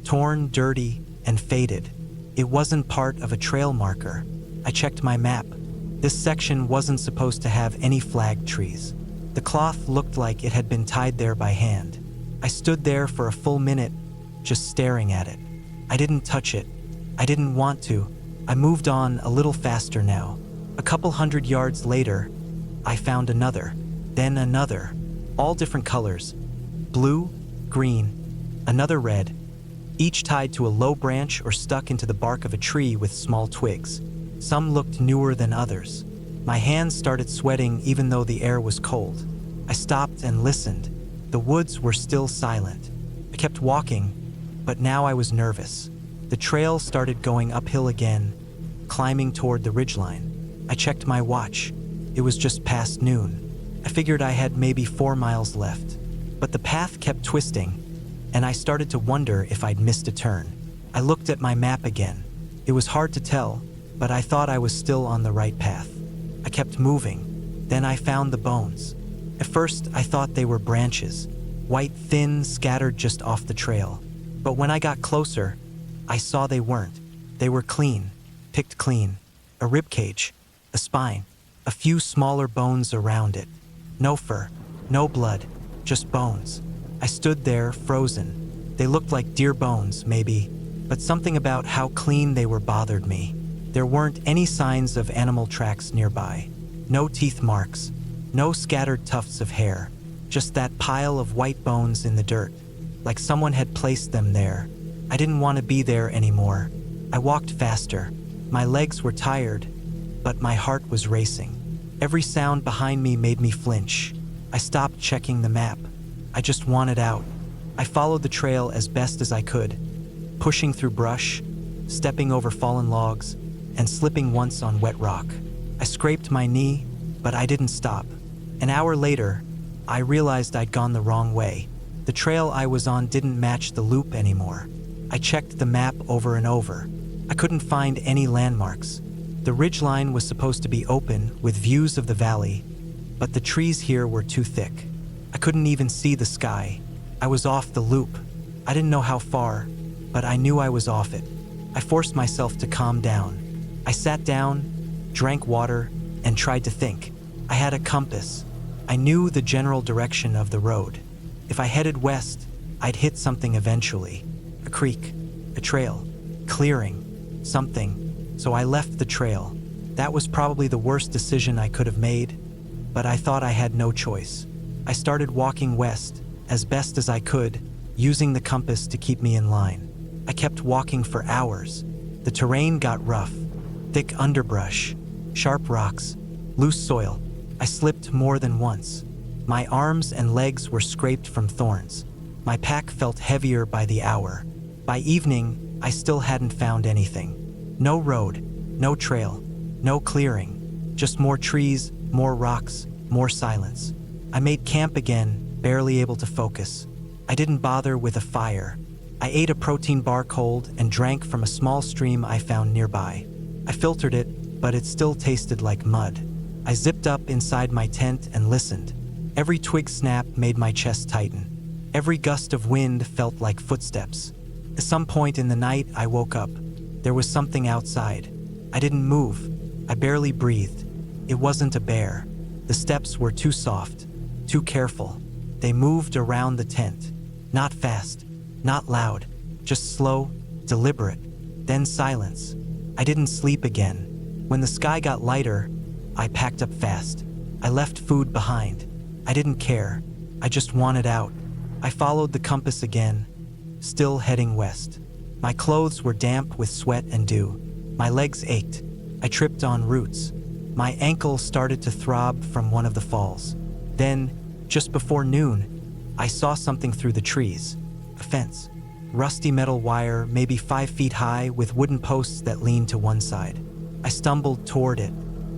Torn, dirty, and faded. It wasn't part of a trail marker. I checked my map. This section wasn't supposed to have any flagged trees. The cloth looked like it had been tied there by hand. I stood there for a full minute, just staring at it. I didn't touch it. I didn't want to. I moved on a little faster now. A couple 100 yards later, I found another, then another, all different colors. Blue, green, another red, each tied to a low branch or stuck into the bark of a tree with small twigs. Some looked newer than others. My hands started sweating even though the air was cold. I stopped and listened. The woods were still silent. I kept walking, but now I was nervous. The trail started going uphill again, climbing toward the ridgeline. I checked my watch. It was just past noon. I figured I had maybe 4 miles left. But the path kept twisting, and I started to wonder if I'd missed a turn. I looked at my map again. It was hard to tell, but I thought I was still on the right path. I kept moving. Then I found the bones. At first, I thought they were branches, white, thin, scattered just off the trail. But when I got closer, I saw they weren't. They were clean, picked clean. A rib cage, a spine, a few smaller bones around it. No fur, no blood, just bones. I stood there, frozen. They looked like deer bones, maybe, but something about how clean they were bothered me. There weren't any signs of animal tracks nearby. No teeth marks, no scattered tufts of hair, just that pile of white bones in the dirt, like someone had placed them there. I didn't want to be there anymore. I walked faster. My legs were tired, but my heart was racing. Every sound behind me made me flinch. I stopped checking the map. I just wanted out. I followed the trail as best as I could, pushing through brush, stepping over fallen logs, and slipping once on wet rock. I scraped my knee, but I didn't stop. An hour later, I realized I'd gone the wrong way. The trail I was on didn't match the loop anymore. I checked the map over and over. I couldn't find any landmarks. The ridgeline was supposed to be open with views of the valley, but the trees here were too thick. I couldn't even see the sky. I was off the loop. I didn't know how far, but I knew I was off it. I forced myself to calm down. I sat down, drank water, and tried to think. I had a compass. I knew the general direction of the road. If I headed west, I'd hit something eventually. A creek, a trail, clearing, something. So I left the trail. That was probably the worst decision I could have made, but I thought I had no choice. I started walking west, as best as I could, using the compass to keep me in line. I kept walking for hours. The terrain got rough. Thick underbrush, sharp rocks, loose soil. I slipped more than once. My arms and legs were scraped from thorns. My pack felt heavier by the hour. By evening, I still hadn't found anything. No road, no trail, no clearing. Just more trees, more rocks, more silence. I made camp again, barely able to focus. I didn't bother with a fire. I ate a protein bar cold and drank from a small stream I found nearby. I filtered it, but it still tasted like mud. I zipped up inside my tent and listened. Every twig snap made my chest tighten. Every gust of wind felt like footsteps. At some point in the night, I woke up. There was something outside. I didn't move. I barely breathed. It wasn't a bear. The steps were too soft, too careful. They moved around the tent. Not fast, not loud, just slow, deliberate. Then silence. I didn't sleep again. When the sky got lighter, I packed up fast. I left food behind. I didn't care. I just wanted out. I followed the compass again, still heading west. My clothes were damp with sweat and dew. My legs ached. I tripped on roots. My ankle started to throb from one of the falls. Then, just before noon, I saw something through the trees. A fence. Rusty metal wire, maybe 5 feet high, with wooden posts that leaned to one side. I stumbled toward it.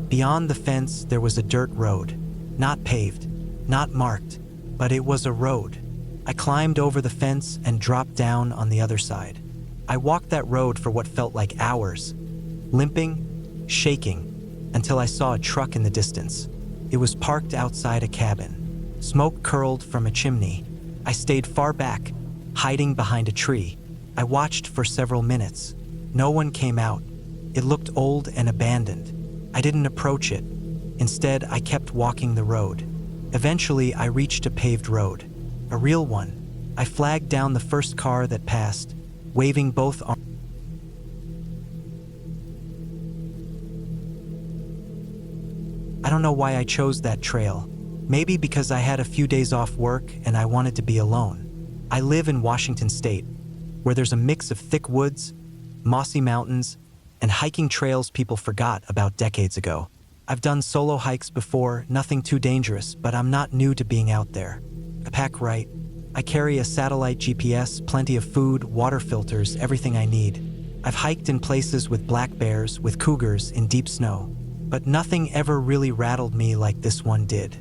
Beyond the fence, there was a dirt road. Not paved, not marked, but it was a road. I climbed over the fence and dropped down on the other side. I walked that road for what felt like hours, limping, shaking, until I saw a truck in the distance. It was parked outside a cabin. Smoke curled from a chimney. I stayed far back, hiding behind a tree. I watched for several minutes. No one came out. It looked old and abandoned. I didn't approach it. Instead, I kept walking the road. Eventually, I reached a paved road. A real one. I flagged down the first car that passed, waving both arms. I don't know why I chose that trail. Maybe because I had a few days off work and I wanted to be alone. I live in Washington State, where there's a mix of thick woods, mossy mountains, and hiking trails people forgot about decades ago. I've done solo hikes before, nothing too dangerous, but I'm not new to being out there. I pack right. I carry a satellite GPS, plenty of food, water filters, everything I need. I've hiked in places with black bears, with cougars in deep snow, but nothing ever really rattled me like this one did.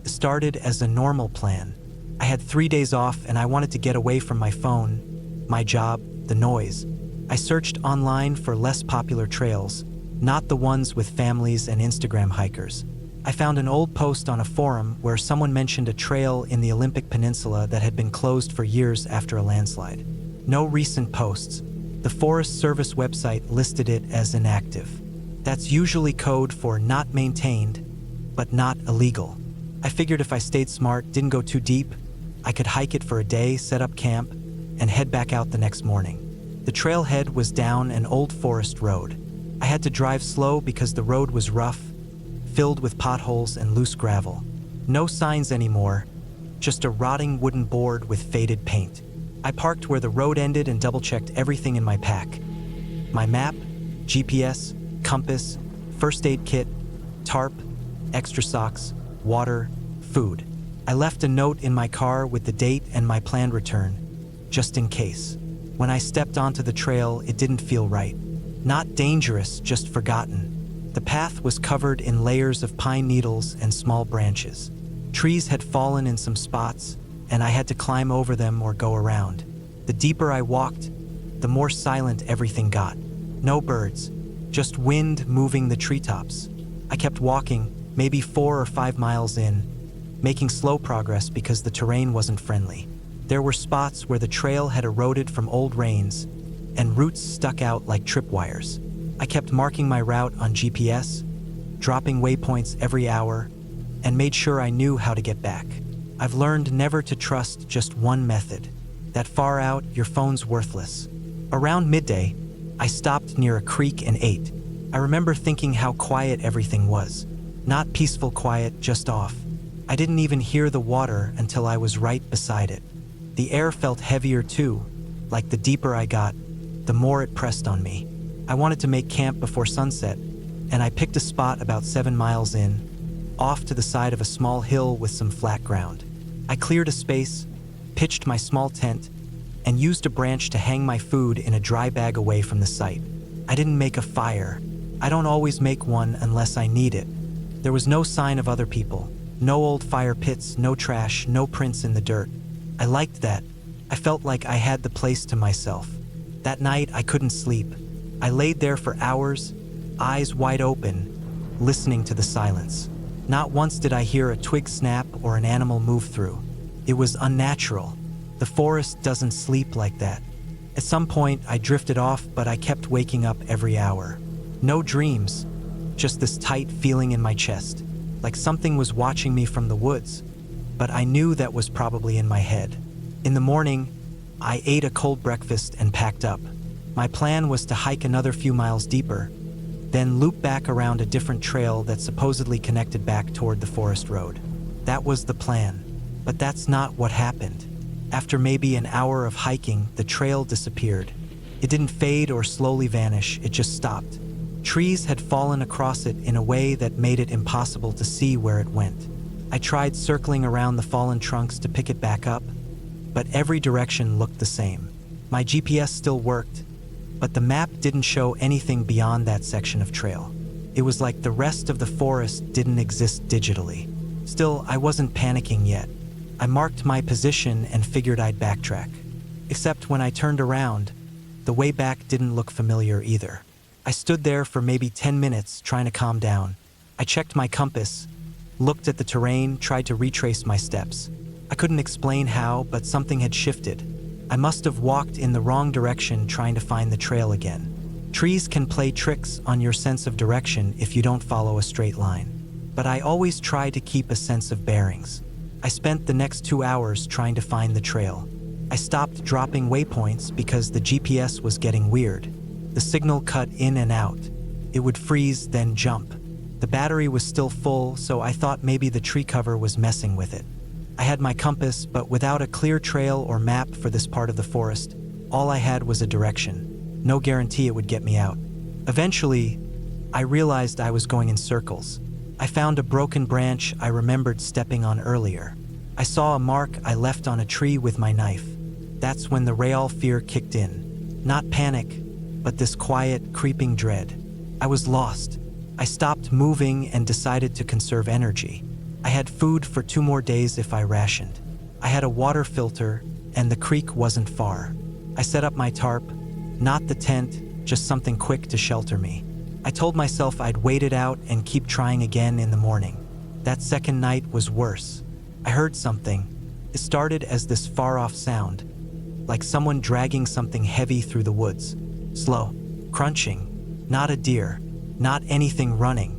It started as a normal plan. I had 3 days off and I wanted to get away from my phone, my job, the noise. I searched online for less popular trails, not the ones with families and Instagram hikers. I found an old post on a forum where someone mentioned a trail in the Olympic Peninsula that had been closed for years after a landslide. No recent posts. The Forest Service website listed it as inactive. That's usually code for not maintained, but not illegal. I figured if I stayed smart, didn't go too deep, I could hike it for a day, set up camp, and head back out the next morning. The trailhead was down an old forest road. I had to drive slow because the road was rough, filled with potholes and loose gravel. No signs anymore, just a rotting wooden board with faded paint. I parked where the road ended and double-checked everything in my pack. My map, GPS, compass, first aid kit, tarp, extra socks, water, food. I left a note in my car with the date and my planned return, just in case. When I stepped onto the trail, it didn't feel right. Not dangerous, just forgotten. The path was covered in layers of pine needles and small branches. Trees had fallen in some spots, and I had to climb over them or go around. The deeper I walked, the more silent everything got. No birds, just wind moving the treetops. I kept walking, maybe 4 or 5 miles in, making slow progress because the terrain wasn't friendly. There were spots where the trail had eroded from old rains, and roots stuck out like tripwires. I kept marking my route on GPS, dropping waypoints every hour, and made sure I knew how to get back. I've learned never to trust just one method. That far out, your phone's worthless. Around midday, I stopped near a creek and ate. I remember thinking how quiet everything was. Not peaceful quiet, just off. I didn't even hear the water until I was right beside it. The air felt heavier too, like the deeper I got, the more it pressed on me. I wanted to make camp before sunset, and I picked a spot about 7 miles in, off to the side of a small hill with some flat ground. I cleared a space, pitched my small tent, and used a branch to hang my food in a dry bag away from the site. I didn't make a fire. I don't always make one unless I need it. There was no sign of other people. No old fire pits, no trash, no prints in the dirt. I liked that. I felt like I had the place to myself. That night, I couldn't sleep. I laid there for hours, eyes wide open, listening to the silence. Not once did I hear a twig snap or an animal move through. It was unnatural. The forest doesn't sleep like that. At some point, I drifted off, but I kept waking up every hour. No dreams, just this tight feeling in my chest, like something was watching me from the woods. But I knew that was probably in my head. In the morning, I ate a cold breakfast and packed up. My plan was to hike another few miles deeper, then loop back around a different trail that supposedly connected back toward the forest road. That was the plan, but that's not what happened. After maybe an hour of hiking, the trail disappeared. It didn't fade or slowly vanish, it just stopped. Trees had fallen across it in a way that made it impossible to see where it went. I tried circling around the fallen trunks to pick it back up, but every direction looked the same. My GPS still worked, but the map didn't show anything beyond that section of trail. It was like the rest of the forest didn't exist digitally. Still, I wasn't panicking yet. I marked my position and figured I'd backtrack. Except when I turned around, The way back didn't look familiar either. I stood there for maybe 10 minutes trying to calm down. I checked my compass, looked at the terrain, tried to retrace my steps. I couldn't explain how, but something had shifted. I must have walked in the wrong direction trying to find the trail again. Trees can play tricks on your sense of direction if you don't follow a straight line. But I always try to keep a sense of bearings. I spent the next 2 hours trying to find the trail. I stopped dropping waypoints because the GPS was getting weird. The signal cut in and out. It would freeze, then jump. The battery was still full, so I thought maybe the tree cover was messing with it. I had my compass, but without a clear trail or map for this part of the forest, all I had was a direction. No guarantee it would get me out. Eventually, I realized I was going in circles. I found a broken branch I remembered stepping on earlier. I saw a mark I left on a tree with my knife. That's when the real fear kicked in. Not panic, but this quiet, creeping dread. I was lost. I stopped moving and decided to conserve energy. I had food for 2 more days if I rationed. I had a water filter, and the creek wasn't far. I set up my tarp, not the tent, just something quick to shelter me. I told myself I'd wait it out and keep trying again in the morning. That second night was worse. I heard something. It started as this far-off sound, like someone dragging something heavy through the woods. Slow, crunching, not a deer, not anything running.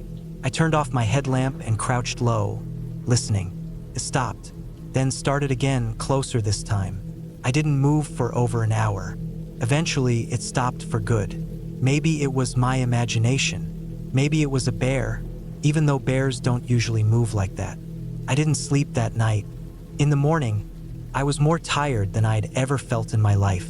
I turned off my headlamp and crouched low, listening. It stopped, then started again, closer this time. I didn't move for over an hour. Eventually, it stopped for good. Maybe it was my imagination. Maybe it was a bear, even though bears don't usually move like that. I didn't sleep that night. In the morning, I was more tired than I'd ever felt in my life,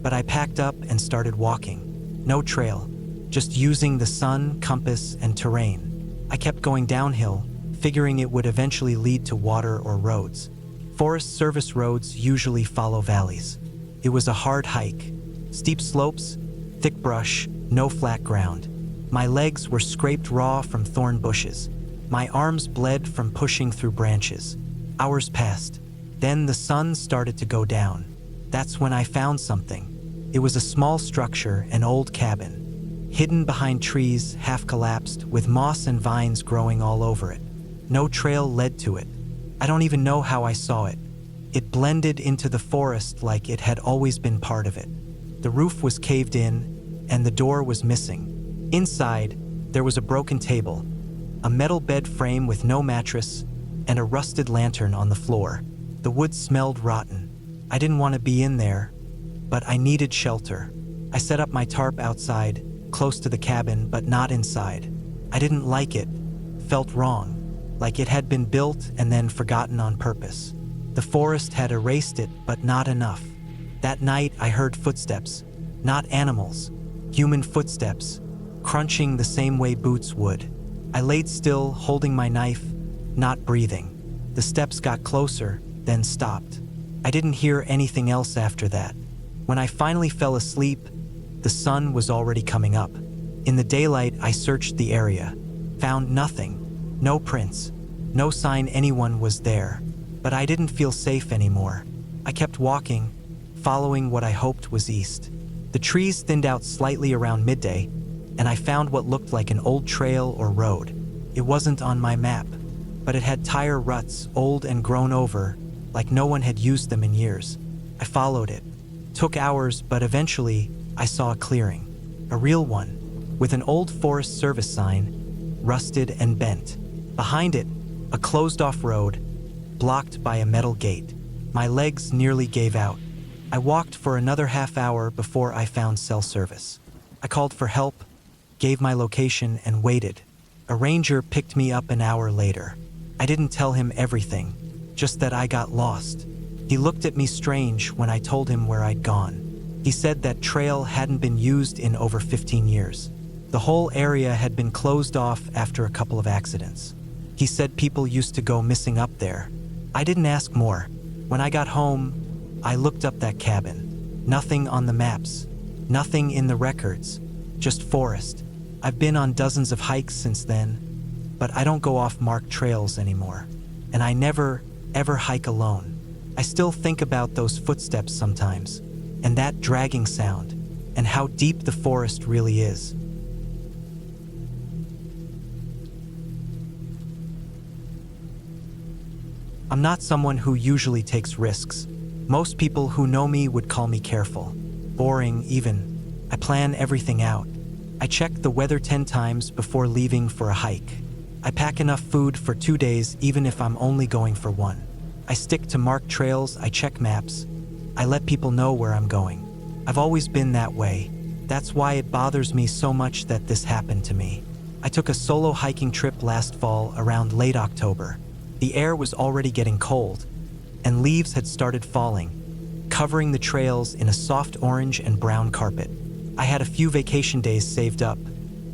but I packed up and started walking. No trail, just using the sun, compass, and terrain. I kept going downhill, figuring it would eventually lead to water or roads. Forest Service roads usually follow valleys. It was a hard hike. Steep slopes, thick brush, no flat ground. My legs were scraped raw from thorn bushes. My arms bled from pushing through branches. Hours passed. Then the sun started to go down. That's when I found something. It was a small structure, an old cabin. Hidden behind trees, half collapsed, with moss and vines growing all over it. No trail led to it. I don't even know how I saw it. It blended into the forest like it had always been part of it. The roof was caved in, and the door was missing. Inside, there was a broken table, a metal bed frame with no mattress, and a rusted lantern on the floor. The wood smelled rotten. I didn't want to be in there, but I needed shelter. I set up my tarp outside, close to the cabin, but not inside. I didn't like it. Felt wrong, like it had been built and then forgotten on purpose. The forest had erased it, but not enough. That night, I heard footsteps, not animals, human footsteps, crunching the same way boots would. I laid still, holding my knife, not breathing. The steps got closer, then stopped. I didn't hear anything else after that. When I finally fell asleep, the sun was already coming up. In the daylight, I searched the area, found nothing, no prints, no sign anyone was there, but I didn't feel safe anymore. I kept walking, following what I hoped was east. The trees thinned out slightly around midday, and I found what looked like an old trail or road. It wasn't on my map, but it had tire ruts, old and grown over, like no one had used them in years. I followed it. Took hours, but eventually I saw a clearing. A real one, with an old Forest Service sign, rusted and bent. Behind it, a closed-off road, blocked by a metal gate. My legs nearly gave out. I walked for another half hour before I found cell service. I called for help, gave my location, and waited. A ranger picked me up an hour later. I didn't tell him everything, just that I got lost. He looked at me strange when I told him where I'd gone. He said that trail hadn't been used in over 15 years. The whole area had been closed off after a couple of accidents. He said people used to go missing up there. I didn't ask more. When I got home, I looked up that cabin. Nothing on the maps, nothing in the records, just forest. I've been on dozens of hikes since then, but I don't go off marked trails anymore. And I never, ever hike alone. I still think about those footsteps sometimes, and that dragging sound. and how deep the forest really is. I'm not someone who usually takes risks. Most people who know me would call me careful, boring even. I plan everything out. I check the weather 10 times before leaving for a hike. I pack enough food for 2 days even if I'm only going for one. I stick to marked trails, I check maps. I let people know where I'm going. I've always been that way. That's why it bothers me so much that this happened to me. I took a solo hiking trip last fall around late October. The air was already getting cold, and leaves had started falling, covering the trails in a soft orange and brown carpet. I had a few vacation days saved up,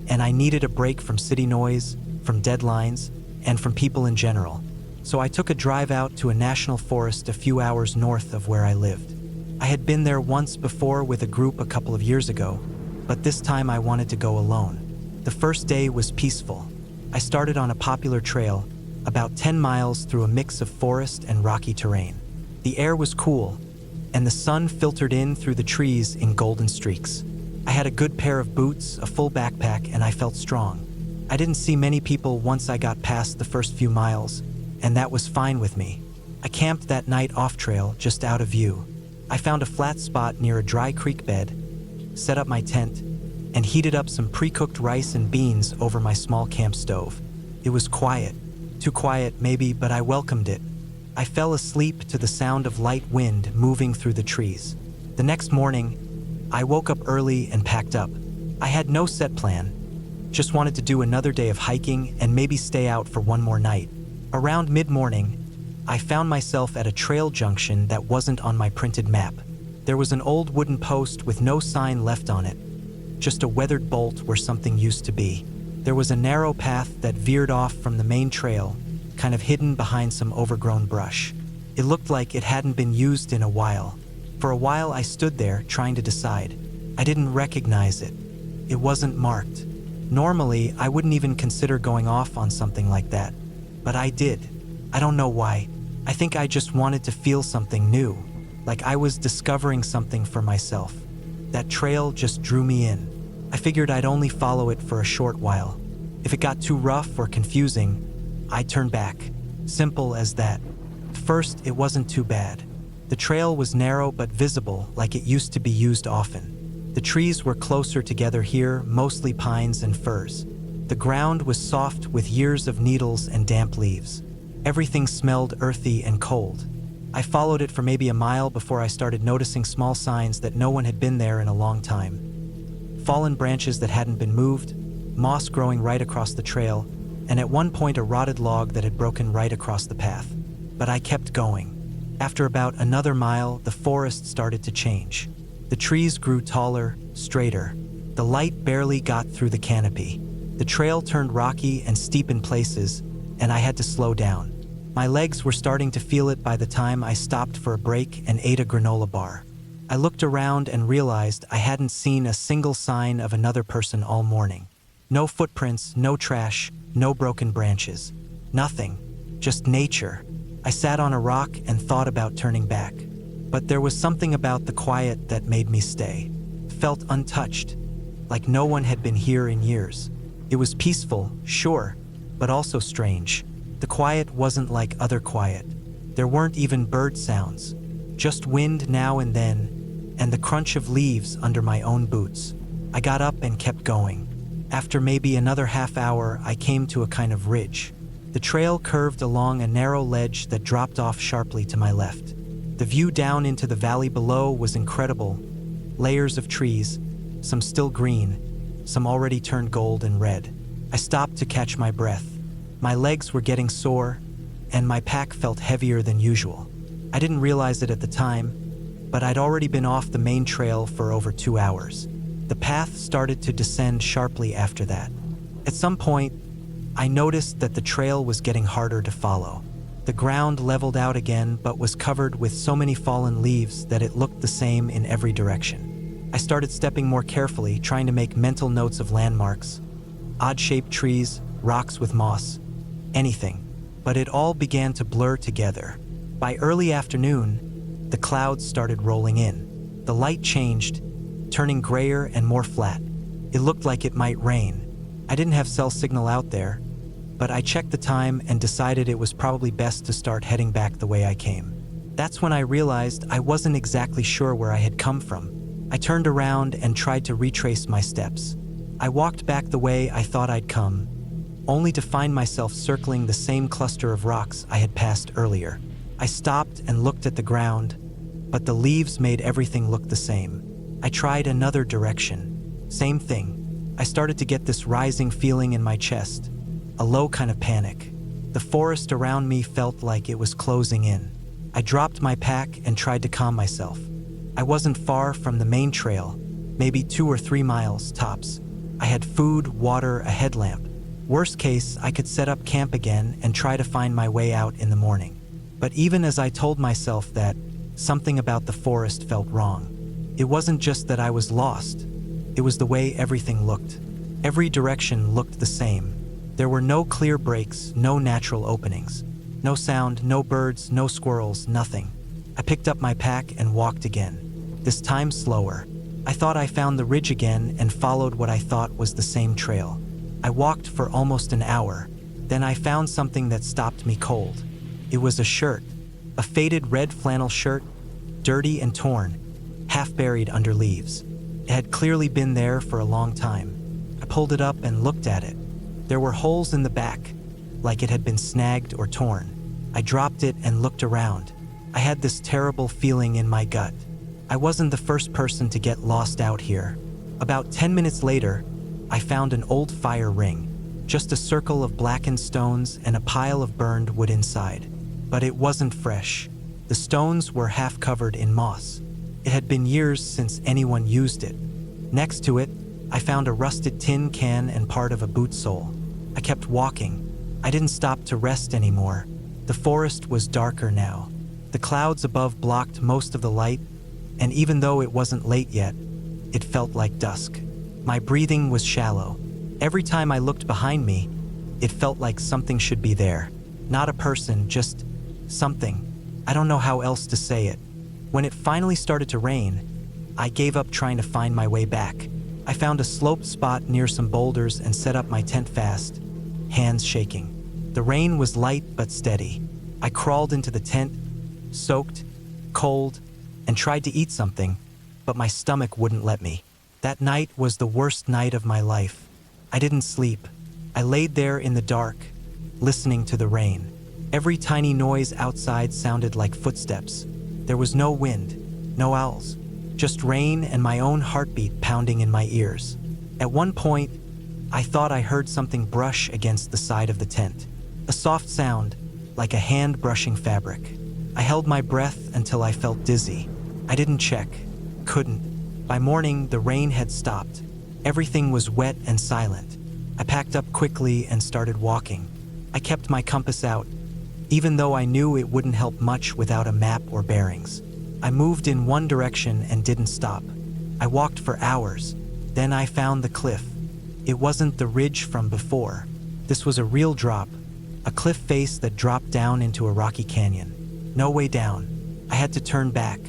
and I needed a break from city noise, from deadlines, and from people in general. So I took a drive out to a national forest a few hours north of where I lived. I had been there once before with a group a couple of years ago, but this time I wanted to go alone. The first day was peaceful. I started on a popular trail, about 10 miles through a mix of forest and rocky terrain. The air was cool, and the sun filtered in through the trees in golden streaks. I had a good pair of boots, a full backpack, and I felt strong. I didn't see many people once I got past the first few miles, and that was fine with me. I camped that night off-trail, just out of view. I found a flat spot near a dry creek bed, set up my tent, and heated up some pre-cooked rice and beans over my small camp stove. It was quiet. Too quiet, maybe, but I welcomed it. I fell asleep to the sound of light wind moving through the trees. The next morning, I woke up early and packed up. I had no set plan, just wanted to do another day of hiking and maybe stay out for one more night. Around mid-morning, I found myself at a trail junction that wasn't on my printed map. There was an old wooden post with no sign left on it, just a weathered bolt where something used to be. There was a narrow path that veered off from the main trail, kind of hidden behind some overgrown brush. It looked like it hadn't been used in a while. For a while I stood there trying to decide. I didn't recognize it. It wasn't marked. Normally, I wouldn't even consider going off on something like that. But I did. I don't know why. I think I just wanted to feel something new, like I was discovering something for myself. That trail just drew me in. I figured I'd only follow it for a short while. If it got too rough or confusing, I'd turn back. Simple as that. First, it wasn't too bad. The trail was narrow but visible, like it used to be used often. The trees were closer together here, mostly pines and firs. The ground was soft with years of needles and damp leaves. Everything smelled earthy and cold. I followed it for maybe a mile before I started noticing small signs that no one had been there in a long time. Fallen branches that hadn't been moved, moss growing right across the trail, and at one point a rotted log that had broken right across the path. But I kept going. After about another mile, the forest started to change. The trees grew taller, straighter. The light barely got through the canopy. The trail turned rocky and steep in places, and I had to slow down. My legs were starting to feel it by the time I stopped for a break and ate a granola bar. I looked around and realized I hadn't seen a single sign of another person all morning. No footprints, no trash, no broken branches. Nothing. Just nature. I sat on a rock and thought about turning back. But there was something about the quiet that made me stay. Felt untouched, like no one had been here in years. It was peaceful, sure, but also strange. The quiet wasn't like other quiet. There weren't even bird sounds, just wind now and then, and the crunch of leaves under my own boots. I got up and kept going. After maybe another half hour, I came to a kind of ridge. The trail curved along a narrow ledge that dropped off sharply to my left. The view down into the valley below was incredible. Layers of trees, some still green, some already turned gold and red. I stopped to catch my breath. My legs were getting sore, and my pack felt heavier than usual. I didn't realize it at the time, but I'd already been off the main trail for over 2 hours. The path started to descend sharply after that. At some point, I noticed that the trail was getting harder to follow. The ground leveled out again, but was covered with so many fallen leaves that it looked the same in every direction. I started stepping more carefully, trying to make mental notes of landmarks, odd-shaped trees, rocks with moss, anything. But it all began to blur together. By early afternoon, the clouds started rolling in. The light changed, turning grayer and more flat. It looked like it might rain. I didn't have cell signal out there, but I checked the time and decided it was probably best to start heading back the way I came. That's when I realized I wasn't exactly sure where I had come from. I turned around and tried to retrace my steps. I walked back the way I thought I'd come, only to find myself circling the same cluster of rocks I had passed earlier. I stopped and looked at the ground, but the leaves made everything look the same. I tried another direction. Same thing. I started to get this rising feeling in my chest, a low kind of panic. The forest around me felt like it was closing in. I dropped my pack and tried to calm myself. I wasn't far from the main trail, maybe 2 or 3 miles tops. I had food, water, a headlamp. Worst case, I could set up camp again and try to find my way out in the morning. But even as I told myself that, something about the forest felt wrong. It wasn't just that I was lost. It was the way everything looked. Every direction looked the same. There were no clear breaks, no natural openings. No sound, no birds, no squirrels, nothing. I picked up my pack and walked again, this time slower. I thought I found the ridge again and followed what I thought was the same trail. I walked for almost an hour. Then I found something that stopped me cold. It was a shirt, a faded red flannel shirt, dirty and torn, half buried under leaves. It had clearly been there for a long time. I pulled it up and looked at it. There were holes in the back, like it had been snagged or torn. I dropped it and looked around. I had this terrible feeling in my gut. I wasn't the first person to get lost out here. About 10 minutes later, I found an old fire ring, just a circle of blackened stones and a pile of burned wood inside. But it wasn't fresh. The stones were half covered in moss. It had been years since anyone used it. Next to it, I found a rusted tin can and part of a boot sole. I kept walking. I didn't stop to rest anymore. The forest was darker now. The clouds above blocked most of the light, and even though it wasn't late yet, it felt like dusk. My breathing was shallow. Every time I looked behind me, it felt like something should be there. Not a person, just something. I don't know how else to say it. When it finally started to rain, I gave up trying to find my way back. I found a sloped spot near some boulders and set up my tent fast, hands shaking. The rain was light but steady. I crawled into the tent, soaked, cold, and tried to eat something, but my stomach wouldn't let me. That night was the worst night of my life. I didn't sleep. I laid there in the dark, listening to the rain. Every tiny noise outside sounded like footsteps. There was no wind, no owls, just rain and my own heartbeat pounding in my ears. At one point, I thought I heard something brush against the side of the tent. A soft sound, like a hand brushing fabric. I held my breath until I felt dizzy. I didn't check, couldn't. By morning, the rain had stopped. Everything was wet and silent. I packed up quickly and started walking. I kept my compass out, even though I knew it wouldn't help much without a map or bearings. I moved in one direction and didn't stop. I walked for hours. Then I found the cliff. It wasn't the ridge from before. This was a real drop, a cliff face that dropped down into a rocky canyon. No way down. I had to turn back.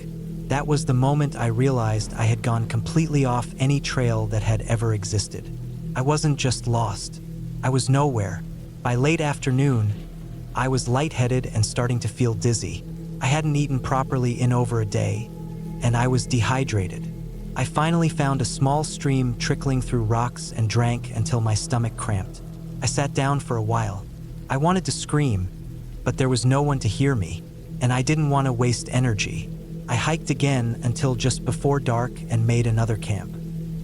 That was the moment I realized I had gone completely off any trail that had ever existed. I wasn't just lost. I was nowhere. By late afternoon, I was lightheaded and starting to feel dizzy. I hadn't eaten properly in over a day, and I was dehydrated. I finally found a small stream trickling through rocks and drank until my stomach cramped. I sat down for a while. I wanted to scream, but there was no one to hear me, and I didn't want to waste energy. I hiked again until just before dark and made another camp.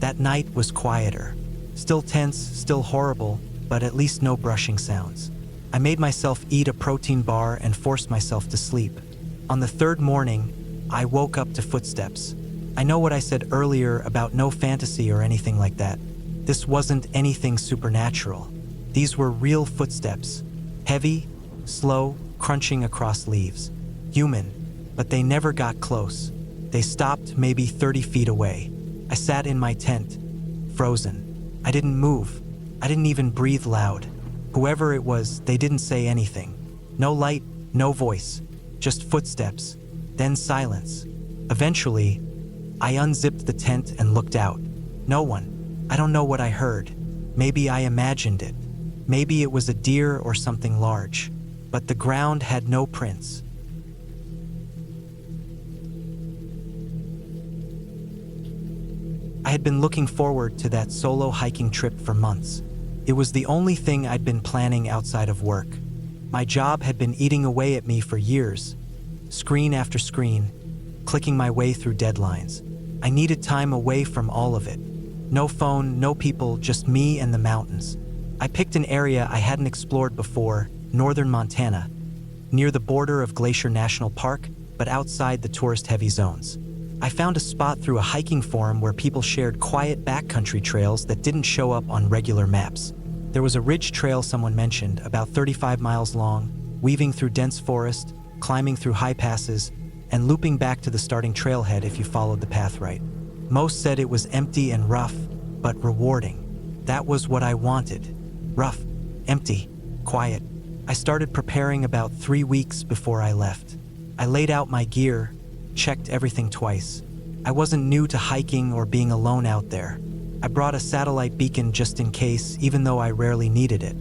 That night was quieter. Still tense, still horrible, but at least no brushing sounds. I made myself eat a protein bar and forced myself to sleep. On the third morning, I woke up to footsteps. I know what I said earlier about no fantasy or anything like that. This wasn't anything supernatural. These were real footsteps. Heavy, slow, crunching across leaves. Human, but they never got close. They stopped maybe 30 feet away. I sat in my tent, frozen. I didn't move. I didn't even breathe loud. Whoever it was, they didn't say anything. No light, no voice, just footsteps, then silence. Eventually, I unzipped the tent and looked out. No one. I don't know what I heard. Maybe I imagined it. Maybe it was a deer or something large. But the ground had no prints. I had been looking forward to that solo hiking trip for months. It was the only thing I'd been planning outside of work. My job had been eating away at me for years, screen after screen, clicking my way through deadlines. I needed time away from all of it. No phone, no people, just me and the mountains. I picked an area I hadn't explored before, northern Montana, near the border of Glacier National Park, but outside the tourist-heavy zones. I found a spot through a hiking forum where people shared quiet backcountry trails that didn't show up on regular maps. There was a ridge trail someone mentioned, about 35 miles long, weaving through dense forest, climbing through high passes, and looping back to the starting trailhead if you followed the path right. Most said it was empty and rough, but rewarding. That was what I wanted. Rough, empty, quiet. I started preparing about 3 weeks before I left. I laid out my gear, checked everything twice. I wasn't new to hiking or being alone out there. I brought a satellite beacon just in case, even though I rarely needed it.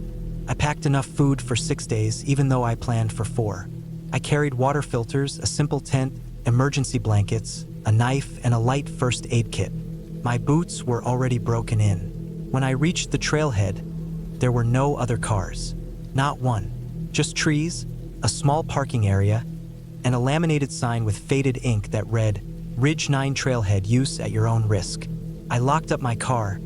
I packed enough food for 6 days, even though I planned for 4. I carried water filters, a simple tent, emergency blankets, a knife, and a light first aid kit. My boots were already broken in. When I reached the trailhead, there were no other cars. Not one. Just trees, a small parking area, and a laminated sign with faded ink that read, "Ridge 9 Trailhead, use at your own risk." I locked up my car,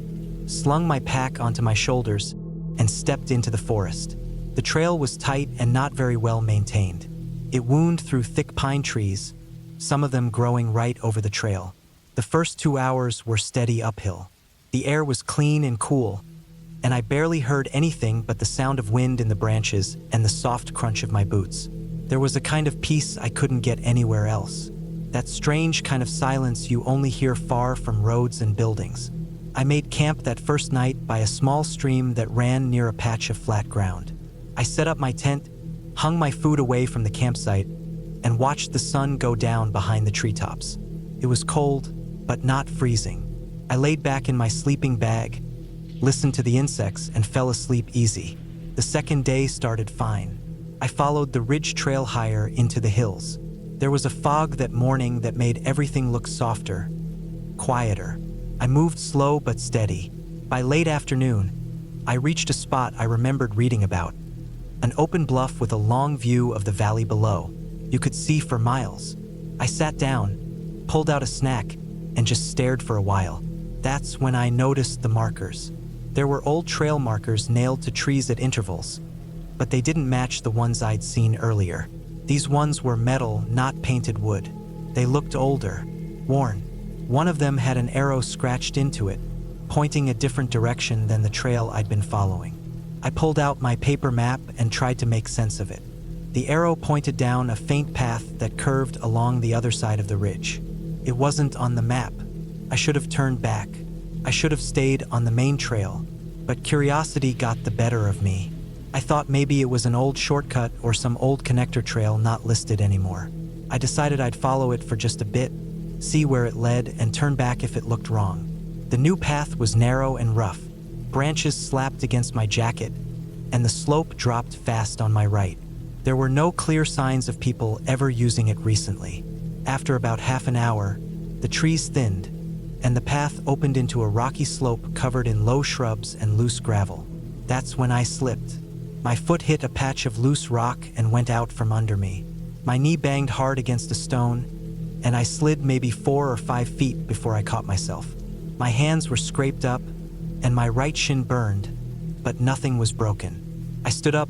slung my pack onto my shoulders, and stepped into the forest. The trail was tight and not very well maintained. It wound through thick pine trees, some of them growing right over the trail. The first 2 hours were steady uphill. The air was clean and cool, and I barely heard anything but the sound of wind in the branches and the soft crunch of my boots. There was a kind of peace I couldn't get anywhere else. That strange kind of silence you only hear far from roads and buildings. I made camp that first night by a small stream that ran near a patch of flat ground. I set up my tent, hung my food away from the campsite, and watched the sun go down behind the treetops. It was cold, but not freezing. I laid back in my sleeping bag, listened to the insects, and fell asleep easy. The second day started fine. I followed the ridge trail higher into the hills. There was a fog that morning that made everything look softer, quieter. I moved slow but steady. By late afternoon, I reached a spot I remembered reading about. An open bluff with a long view of the valley below. You could see for miles. I sat down, pulled out a snack, and just stared for a while. That's when I noticed the markers. There were old trail markers nailed to trees at intervals, but they didn't match the ones I'd seen earlier. These ones were metal, not painted wood. They looked older, worn. One of them had an arrow scratched into it, pointing a different direction than the trail I'd been following. I pulled out my paper map and tried to make sense of it. The arrow pointed down a faint path that curved along the other side of the ridge. It wasn't on the map. I should have turned back. I should have stayed on the main trail, but curiosity got the better of me. I thought maybe it was an old shortcut or some old connector trail not listed anymore. I decided I'd follow it for just a bit, see where it led, and turn back if it looked wrong. The new path was narrow and rough. Branches slapped against my jacket, and the slope dropped fast on my right. There were no clear signs of people ever using it recently. After about half an hour, the trees thinned, and the path opened into a rocky slope covered in low shrubs and loose gravel. That's when I slipped. My foot hit a patch of loose rock and went out from under me. My knee banged hard against a stone, and I slid maybe 4 or 5 feet before I caught myself. My hands were scraped up, and my right shin burned, but nothing was broken. I stood up,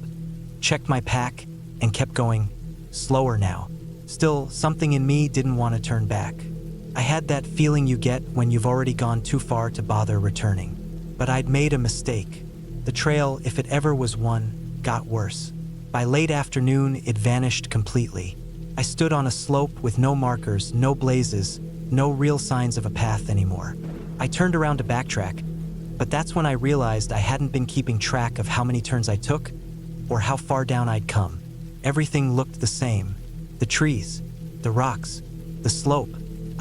checked my pack, and kept going, slower now. Still, something in me didn't want to turn back. I had that feeling you get when you've already gone too far to bother returning. But I'd made a mistake. The trail, if it ever was one, got worse. By late afternoon, it vanished completely. I stood on a slope with no markers, no blazes, no real signs of a path anymore. I turned around to backtrack, but that's when I realized I hadn't been keeping track of how many turns I took or how far down I'd come. Everything looked the same. The trees, the rocks, the slope.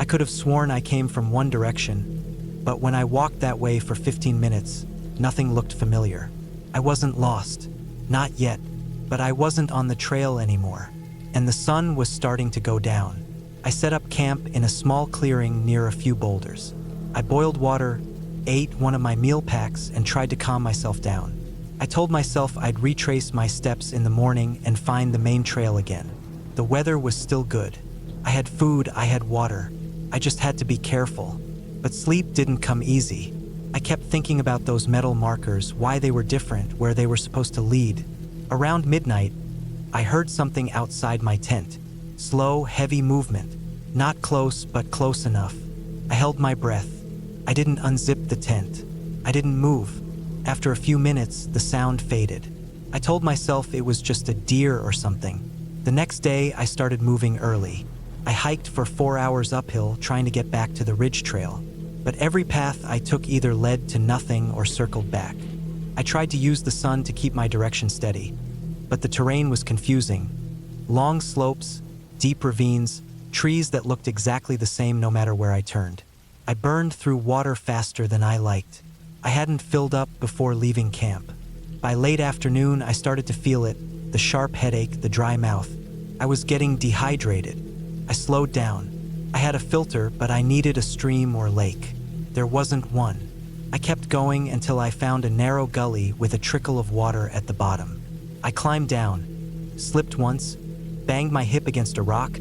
I could have sworn I came from one direction, but when I walked that way for 15 minutes, nothing looked familiar. I wasn't lost. Not yet. But I wasn't on the trail anymore, and the sun was starting to go down. I set up camp in a small clearing near a few boulders. I boiled water, ate one of my meal packs, and tried to calm myself down. I told myself I'd retrace my steps in the morning and find the main trail again. The weather was still good. I had food, I had water. I just had to be careful. But sleep didn't come easy. I kept thinking about those metal markers, why they were different, where they were supposed to lead. Around midnight, I heard something outside my tent. Slow, heavy movement. Not close, but close enough. I held my breath. I didn't unzip the tent. I didn't move. After a few minutes, the sound faded. I told myself it was just a deer or something. The next day, I started moving early. I hiked for 4 hours uphill, trying to get back to the ridge trail. But every path I took either led to nothing or circled back. I tried to use the sun to keep my direction steady, but the terrain was confusing. Long slopes, deep ravines, trees that looked exactly the same no matter where I turned. I burned through water faster than I liked. I hadn't filled up before leaving camp. By late afternoon, I started to feel it, the sharp headache, the dry mouth. I was getting dehydrated. I slowed down. I had a filter, but I needed a stream or lake. There wasn't one. I kept going until I found a narrow gully with a trickle of water at the bottom. I climbed down, slipped once, banged my hip against a rock,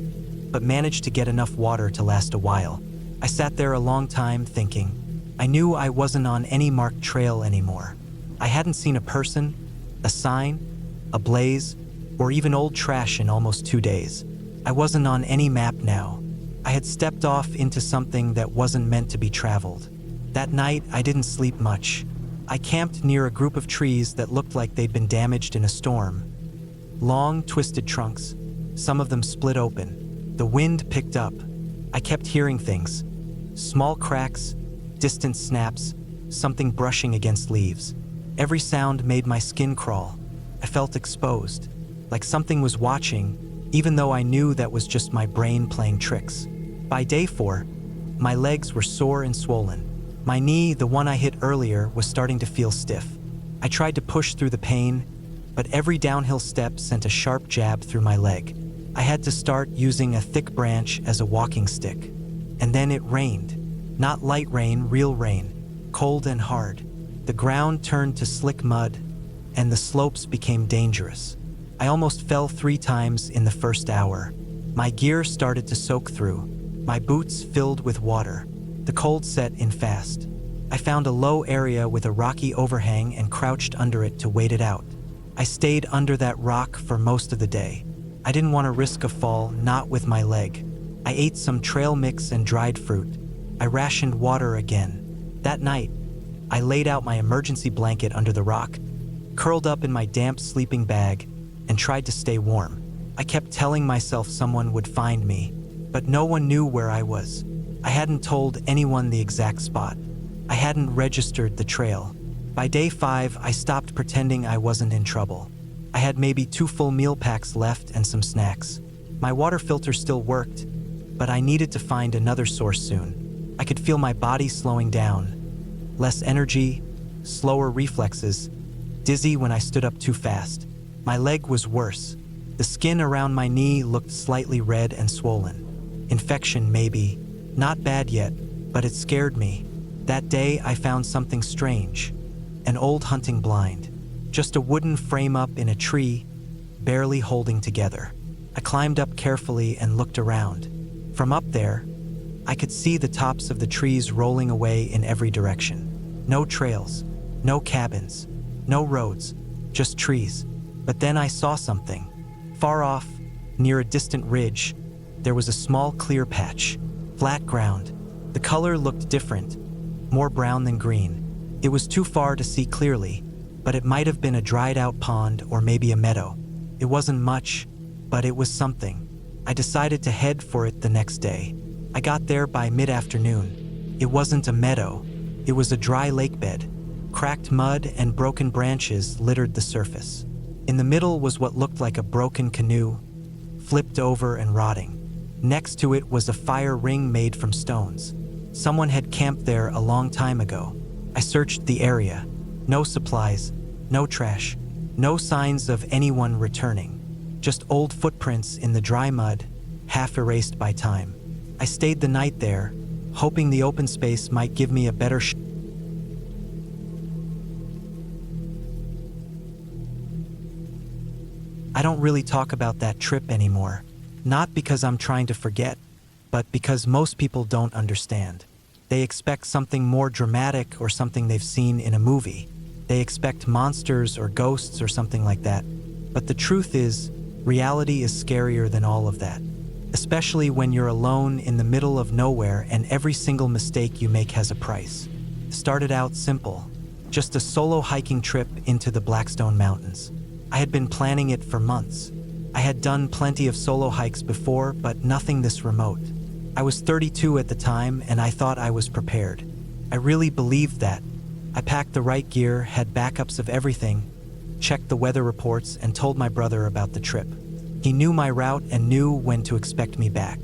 but managed to get enough water to last a while. I sat there a long time thinking. I knew I wasn't on any marked trail anymore. I hadn't seen a person, a sign, a blaze, or even old trash in almost 2 days. I wasn't on any map now. I had stepped off into something that wasn't meant to be traveled. That night, I didn't sleep much. I camped near a group of trees that looked like they'd been damaged in a storm. Long, twisted trunks. Some of them split open. The wind picked up. I kept hearing things. Small cracks, distant snaps, something brushing against leaves. Every sound made my skin crawl. I felt exposed, like something was watching, even though I knew that was just my brain playing tricks. By day 4, my legs were sore and swollen. My knee, the one I hit earlier, was starting to feel stiff. I tried to push through the pain, but every downhill step sent a sharp jab through my leg. I had to start using a thick branch as a walking stick. And then it rained. Not light rain, real rain. Cold and hard. The ground turned to slick mud, and the slopes became dangerous. I almost fell 3 times in the first hour. My gear started to soak through. My boots filled with water. The cold set in fast. I found a low area with a rocky overhang and crouched under it to wait it out. I stayed under that rock for most of the day. I didn't want to risk a fall, not with my leg. I ate some trail mix and dried fruit. I rationed water again. That night, I laid out my emergency blanket under the rock, curled up in my damp sleeping bag, and tried to stay warm. I kept telling myself someone would find me, but no one knew where I was. I hadn't told anyone the exact spot. I hadn't registered the trail. By day 5, I stopped pretending I wasn't in trouble. I had maybe 2 full meal packs left and some snacks. My water filter still worked, but I needed to find another source soon. I could feel my body slowing down. Less energy, slower reflexes, dizzy when I stood up too fast. My leg was worse. The skin around my knee looked slightly red and swollen. Infection, maybe. Not bad yet, but it scared me. That day, I found something strange. An old hunting blind. Just a wooden frame up in a tree, barely holding together. I climbed up carefully and looked around. From up there, I could see the tops of the trees rolling away in every direction. No trails, no cabins, no roads, just trees. But then I saw something. Far off, near a distant ridge, there was a small clear patch. Flat ground. The color looked different, more brown than green. It was too far to see clearly, but it might have been a dried-out pond or maybe a meadow. It wasn't much, but it was something. I decided to head for it the next day. I got there by mid-afternoon. It wasn't a meadow. It was a dry lake bed. Cracked mud and broken branches littered the surface. In the middle was what looked like a broken canoe, flipped over and rotting. Next to it was a fire ring made from stones. Someone had camped there a long time ago. I searched the area. No supplies, no trash, no signs of anyone returning. Just old footprints in the dry mud, half erased by time. I stayed the night there, hoping the open space might give me a better I don't really talk about that trip anymore. Not because I'm trying to forget, but because most people don't understand. They expect something more dramatic or something they've seen in a movie. They expect monsters or ghosts or something like that. But the truth is, reality is scarier than all of that. Especially when you're alone in the middle of nowhere and every single mistake you make has a price. Started out simple, just a solo hiking trip into the Blackstone Mountains. I had been planning it for months. I had done plenty of solo hikes before, but nothing this remote. I was 32 at the time, and I thought I was prepared. I really believed that. I packed the right gear, had backups of everything, checked the weather reports, and told my brother about the trip. He knew my route and knew when to expect me back.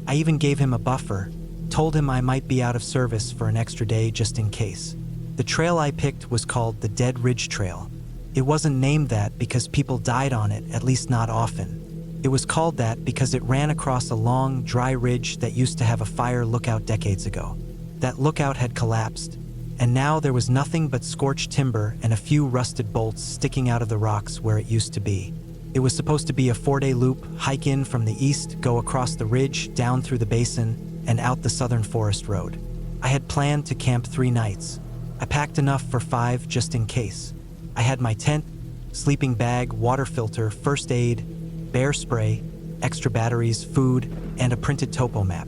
I even gave him a buffer, told him I might be out of service for an extra day just in case. The trail I picked was called the Dead Ridge Trail. It wasn't named that because people died on it, at least not often. It was called that because it ran across a long, dry ridge that used to have a fire lookout decades ago. That lookout had collapsed, and now there was nothing but scorched timber and a few rusted bolts sticking out of the rocks where it used to be. It was supposed to be a 4-day loop, hike in from the east, go across the ridge, down through the basin, and out the Southern Forest Road. I had planned to camp 3 nights. I packed enough for 5 just in case. I had my tent, sleeping bag, water filter, first aid, bear spray, extra batteries, food, and a printed topo map.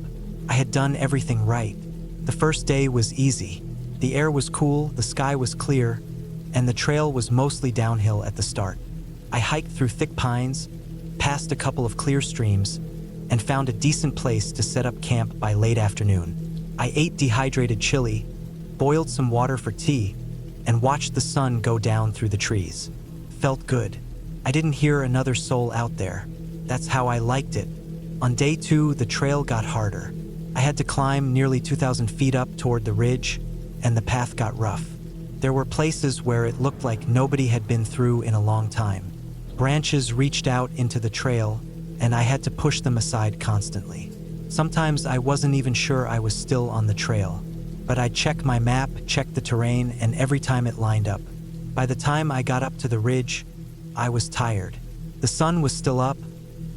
I had done everything right. The first day was easy. The air was cool, the sky was clear, and the trail was mostly downhill at the start. I hiked through thick pines, passed a couple of clear streams, and found a decent place to set up camp by late afternoon. I ate dehydrated chili, boiled some water for tea, and watched the sun go down through the trees. Felt good. I didn't hear another soul out there. That's how I liked it. On day 2, the trail got harder. I had to climb nearly 2,000 feet up toward the ridge, and the path got rough. There were places where it looked like nobody had been through in a long time. Branches reached out into the trail, and I had to push them aside constantly. Sometimes I wasn't even sure I was still on the trail. But I'd check my map, check the terrain, and every time it lined up. By the time I got up to the ridge, I was tired. The sun was still up,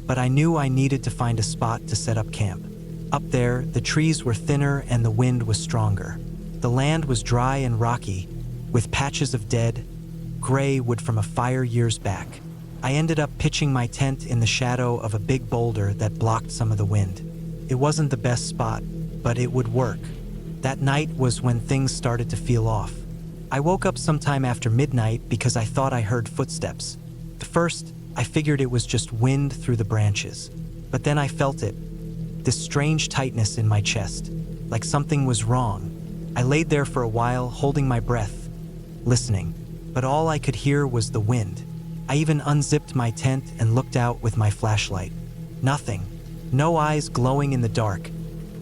but I knew I needed to find a spot to set up camp. Up there, the trees were thinner and the wind was stronger. The land was dry and rocky, with patches of dead, gray wood from a fire years back. I ended up pitching my tent in the shadow of a big boulder that blocked some of the wind. It wasn't the best spot, but it would work. That night was when things started to feel off. I woke up sometime after midnight because I thought I heard footsteps. At first, I figured it was just wind through the branches. But then I felt it, this strange tightness in my chest, like something was wrong. I laid there for a while, holding my breath, listening. But all I could hear was the wind. I even unzipped my tent and looked out with my flashlight. Nothing. No eyes glowing in the dark.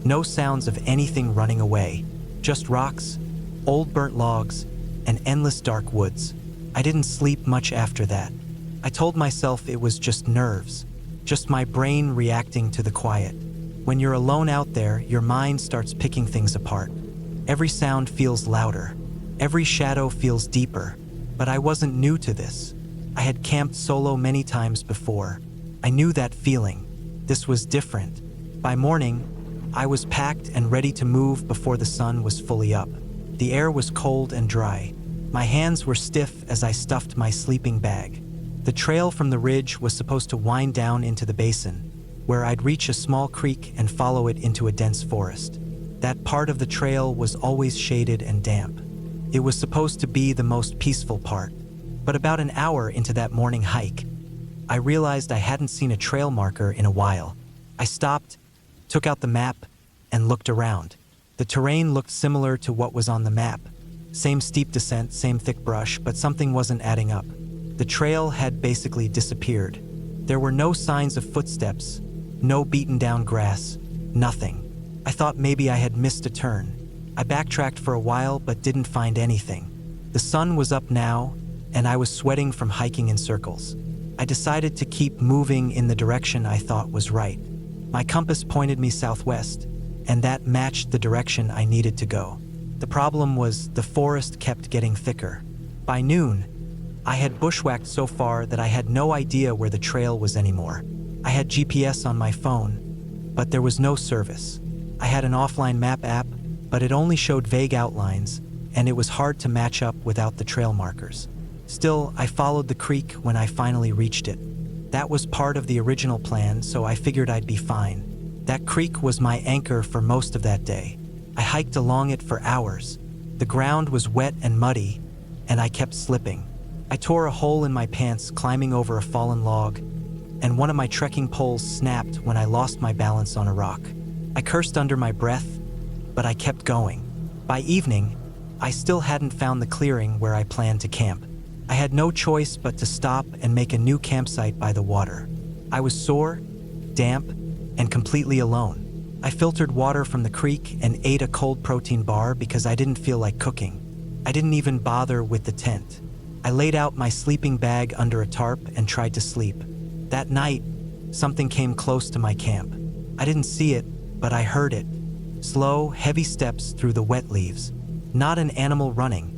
No sounds of anything running away, just rocks, old burnt logs, and endless dark woods. I didn't sleep much after that. I told myself it was just nerves, just my brain reacting to the quiet. When you're alone out there, your mind starts picking things apart. Every sound feels louder, every shadow feels deeper, but I wasn't new to this. I had camped solo many times before. I knew that feeling. This was different. By morning, I was packed and ready to move before the sun was fully up. The air was cold and dry. My hands were stiff as I stuffed my sleeping bag. The trail from the ridge was supposed to wind down into the basin, where I'd reach a small creek and follow it into a dense forest. That part of the trail was always shaded and damp. It was supposed to be the most peaceful part. But about an hour into that morning hike, I realized I hadn't seen a trail marker in a while. I stopped, took out the map, and looked around. The terrain looked similar to what was on the map. Same steep descent, same thick brush, but something wasn't adding up. The trail had basically disappeared. There were no signs of footsteps, No beaten down grass, nothing. I thought maybe I had missed a turn. I backtracked for a while but didn't find anything. The sun was up now, and I was sweating from hiking in circles. I decided to keep moving in the direction I thought was right. My compass pointed me southwest, and that matched the direction I needed to go. The problem was the forest kept getting thicker. By noon, I had bushwhacked so far that I had no idea where the trail was anymore. I had GPS on my phone, but there was no service. I had an offline map app, but it only showed vague outlines, and it was hard to match up without the trail markers. Still, I followed the creek when I finally reached it. That was part of the original plan, so I figured I'd be fine. That creek was my anchor for most of that day. I hiked along it for hours. The ground was wet and muddy, and I kept slipping. I tore a hole in my pants climbing over a fallen log, and one of my trekking poles snapped when I lost my balance on a rock. I cursed under my breath, but I kept going. By evening, I still hadn't found the clearing where I planned to camp. I had no choice but to stop and make a new campsite by the water. I was sore, damp, and completely alone. I filtered water from the creek and ate a cold protein bar because I didn't feel like cooking. I didn't even bother with the tent. I laid out my sleeping bag under a tarp and tried to sleep. That night, something came close to my camp. I didn't see it, but I heard it. Slow, heavy steps through the wet leaves. Not an animal running.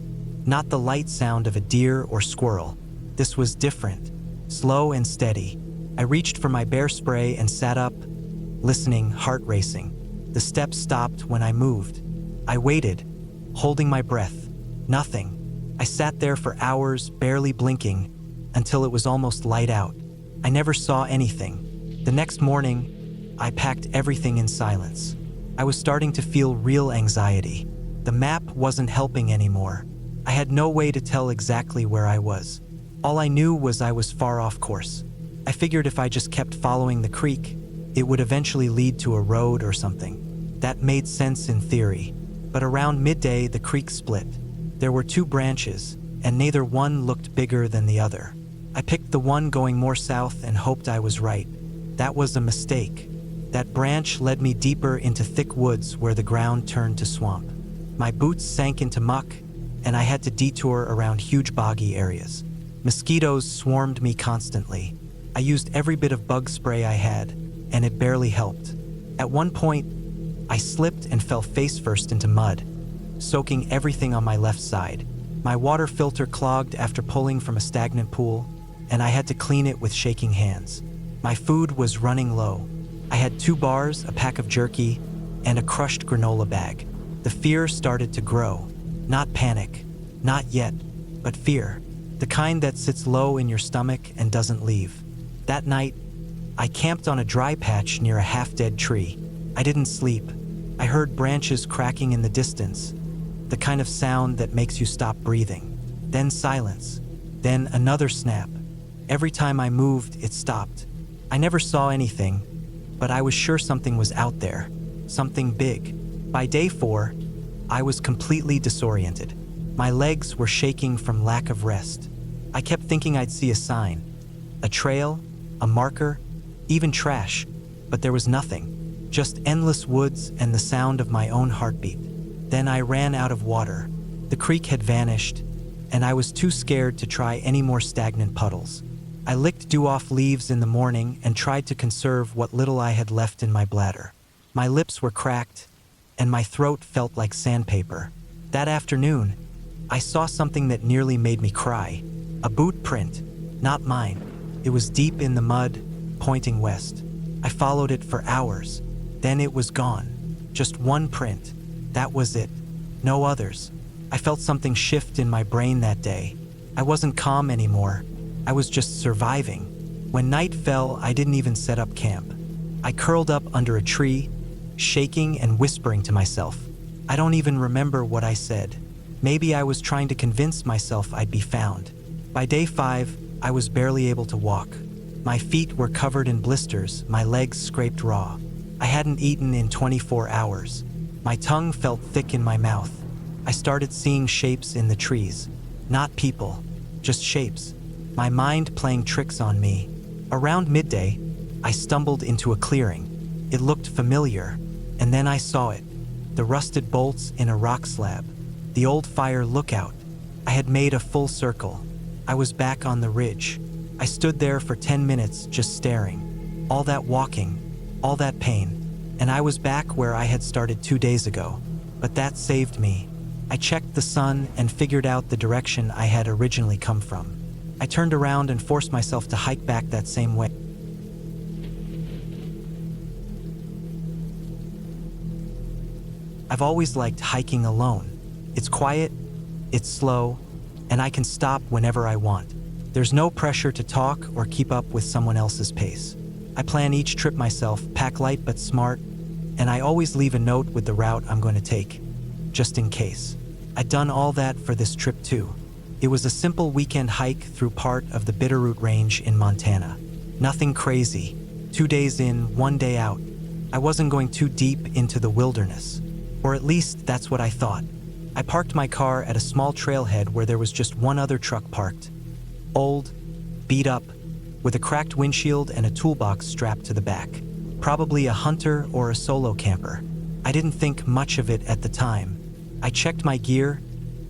Not the light sound of a deer or squirrel. This was different, slow and steady. I reached for my bear spray and sat up, listening, heart racing. The steps stopped when I moved. I waited, holding my breath. Nothing. I sat there for hours, barely blinking, until it was almost light out. I never saw anything. The next morning, I packed everything in silence. I was starting to feel real anxiety. The map wasn't helping anymore. I had no way to tell exactly where I was. All I knew was I was far off course. I figured if I just kept following the creek, it would eventually lead to a road or something. That made sense in theory. But around midday, the creek split. There were two branches, and neither one looked bigger than the other. I picked the one going more south and hoped I was right. That was a mistake. That branch led me deeper into thick woods where the ground turned to swamp. My boots sank into muck, and I had to detour around huge boggy areas. Mosquitoes swarmed me constantly. I used every bit of bug spray I had, and it barely helped. At one point, I slipped and fell face first into mud, soaking everything on my left side. My water filter clogged after pulling from a stagnant pool, and I had to clean it with shaking hands. My food was running low. I had 2 bars, a pack of jerky, and a crushed granola bag. The fear started to grow. Not panic, not yet, but fear. The kind that sits low in your stomach and doesn't leave. That night, I camped on a dry patch near a half-dead tree. I didn't sleep. I heard branches cracking in the distance, the kind of sound that makes you stop breathing. Then silence. Then another snap. Every time I moved, it stopped. I never saw anything, but I was sure something was out there, something big. By day 4, I was completely disoriented. My legs were shaking from lack of rest. I kept thinking I'd see a sign, a trail, a marker, even trash, but there was nothing, just endless woods and the sound of my own heartbeat. Then I ran out of water. The creek had vanished, and I was too scared to try any more stagnant puddles. I licked dew-off leaves in the morning and tried to conserve what little I had left in my bladder. My lips were cracked, and my throat felt like sandpaper. That afternoon, I saw something that nearly made me cry. A boot print, not mine. It was deep in the mud, pointing west. I followed it for hours. Then it was gone. Just one print. That was it. No others. I felt something shift in my brain that day. I wasn't calm anymore. I was just surviving. When night fell, I didn't even set up camp. I curled up under a tree, shaking and whispering to myself. I don't even remember what I said. Maybe I was trying to convince myself I'd be found. By day 5, I was barely able to walk. My feet were covered in blisters, my legs scraped raw. I hadn't eaten in 24 hours. My tongue felt thick in my mouth. I started seeing shapes in the trees. Not people, just shapes. My mind playing tricks on me. Around midday, I stumbled into a clearing. It looked familiar, and then I saw it. The rusted bolts in a rock slab. The old fire lookout. I had made a full circle. I was back on the ridge. I stood there for 10 minutes just staring. All that walking, all that pain, and I was back where I had started 2 days ago. But that saved me. I checked the sun and figured out the direction I had originally come from. I turned around and forced myself to hike back that same way. I've always liked hiking alone. It's quiet, it's slow, and I can stop whenever I want. There's no pressure to talk or keep up with someone else's pace. I plan each trip myself, pack light but smart, and I always leave a note with the route I'm going to take, just in case. I'd done all that for this trip too. It was a simple weekend hike through part of the Bitterroot Range in Montana. Nothing crazy. 2 days in, 1 day out. I wasn't going too deep into the wilderness. Or at least that's what I thought. I parked my car at a small trailhead where there was just one other truck parked. Old, beat up, with a cracked windshield and a toolbox strapped to the back. Probably a hunter or a solo camper. I didn't think much of it at the time. I checked my gear,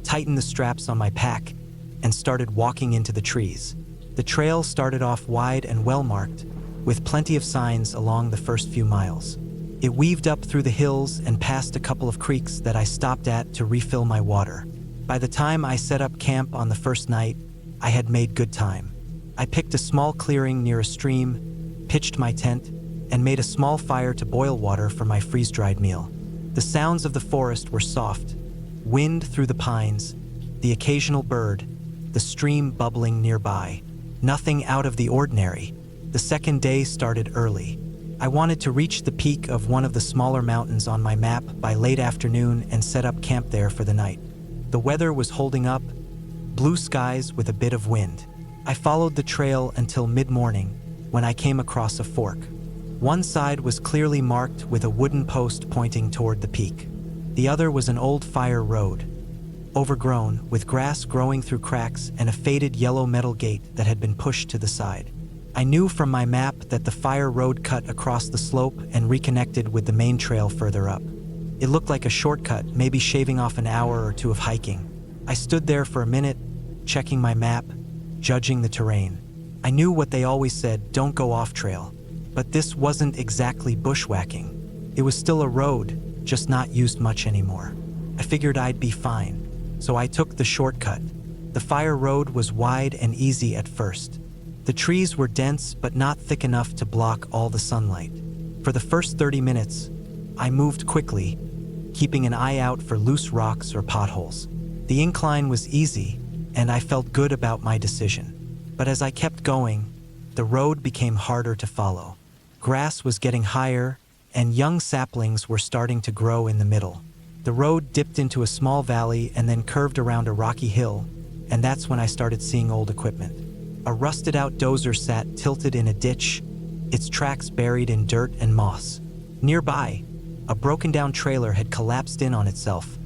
tightened the straps on my pack, and started walking into the trees. The trail started off wide and well-marked, with plenty of signs along the first few miles. It weaved up through the hills and past a couple of creeks that I stopped at to refill my water. By the time I set up camp on the first night, I had made good time. I picked a small clearing near a stream, pitched my tent, and made a small fire to boil water for my freeze-dried meal. The sounds of the forest were soft. Wind through the pines, the occasional bird, the stream bubbling nearby. Nothing out of the ordinary. The second day started early. I wanted to reach the peak of one of the smaller mountains on my map by late afternoon and set up camp there for the night. The weather was holding up, blue skies with a bit of wind. I followed the trail until mid-morning when I came across a fork. One side was clearly marked with a wooden post pointing toward the peak. The other was an old fire road, overgrown, with grass growing through cracks and a faded yellow metal gate that had been pushed to the side. I knew from my map that the fire road cut across the slope and reconnected with the main trail further up. It looked like a shortcut, maybe shaving off an hour or two of hiking. I stood there for a minute, checking my map, judging the terrain. I knew what they always said, don't go off trail. But this wasn't exactly bushwhacking. It was still a road, just not used much anymore. I figured I'd be fine, so I took the shortcut. The fire road was wide and easy at first. The trees were dense but not thick enough to block all the sunlight. For the first 30 minutes, I moved quickly, keeping an eye out for loose rocks or potholes. The incline was easy, and I felt good about my decision. But as I kept going, the road became harder to follow. Grass was getting higher, and young saplings were starting to grow in the middle. The road dipped into a small valley and then curved around a rocky hill, and that's when I started seeing old equipment. A rusted-out dozer sat tilted in a ditch, its tracks buried in dirt and moss. Nearby, a broken-down trailer had collapsed in on itself,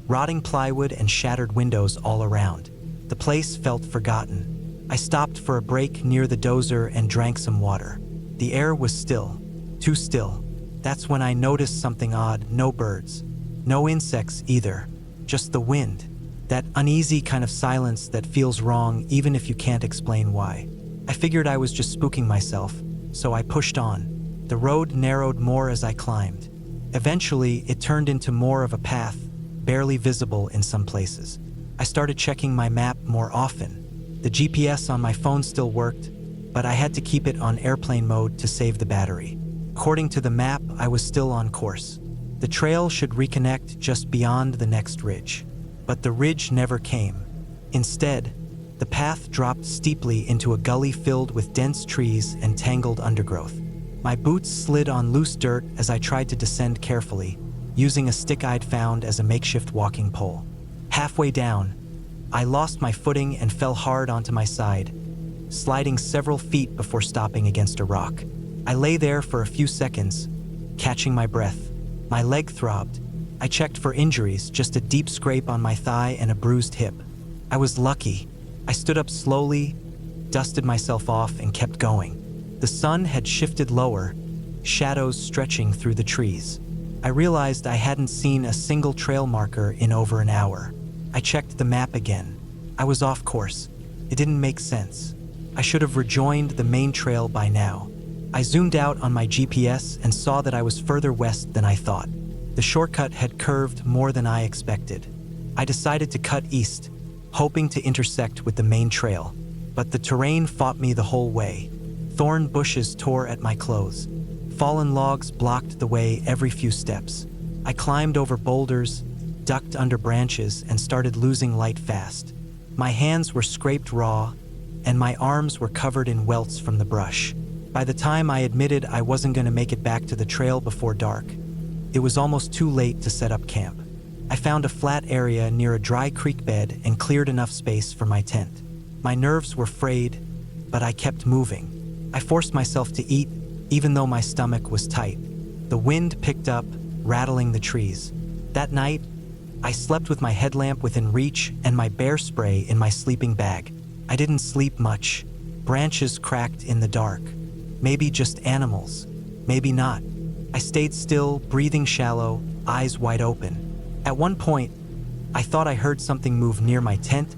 rotting plywood and shattered windows all around. The place felt forgotten. I stopped for a break near the dozer and drank some water. The air was still, too still. That's when I noticed something odd. No birds, no insects either, just the wind. That uneasy kind of silence that feels wrong even if you can't explain why. I figured I was just spooking myself, so I pushed on. The road narrowed more as I climbed. Eventually, it turned into more of a path, barely visible in some places. I started checking my map more often. The GPS on my phone still worked, but I had to keep it on airplane mode to save the battery. According to the map, I was still on course. The trail should reconnect just beyond the next ridge. But the ridge never came. Instead, the path dropped steeply into a gully filled with dense trees and tangled undergrowth. My boots slid on loose dirt as I tried to descend carefully, using a stick I'd found as a makeshift walking pole. Halfway down, I lost my footing and fell hard onto my side, sliding several feet before stopping against a rock. I lay there for a few seconds, catching my breath. My leg throbbed. I checked for injuries, just a deep scrape on my thigh and a bruised hip. I was lucky. I stood up slowly, dusted myself off, and kept going. The sun had shifted lower, shadows stretching through the trees. I realized I hadn't seen a single trail marker in over an hour. I checked the map again. I was off course. It didn't make sense. I should have rejoined the main trail by now. I zoomed out on my GPS and saw that I was further west than I thought. The shortcut had curved more than I expected. I decided to cut east, hoping to intersect with the main trail. But the terrain fought me the whole way. Thorn bushes tore at my clothes. Fallen logs blocked the way every few steps. I climbed over boulders, ducked under branches, and started losing light fast. My hands were scraped raw, and my arms were covered in welts from the brush. By the time I admitted I wasn't going to make it back to the trail before dark, it was almost too late to set up camp. I found a flat area near a dry creek bed and cleared enough space for my tent. My nerves were frayed, but I kept moving. I forced myself to eat, even though my stomach was tight. The wind picked up, rattling the trees. That night, I slept with my headlamp within reach and my bear spray in my sleeping bag. I didn't sleep much. Branches cracked in the dark. Maybe just animals. Maybe not. I stayed still, breathing shallow, eyes wide open. At one point, I thought I heard something move near my tent,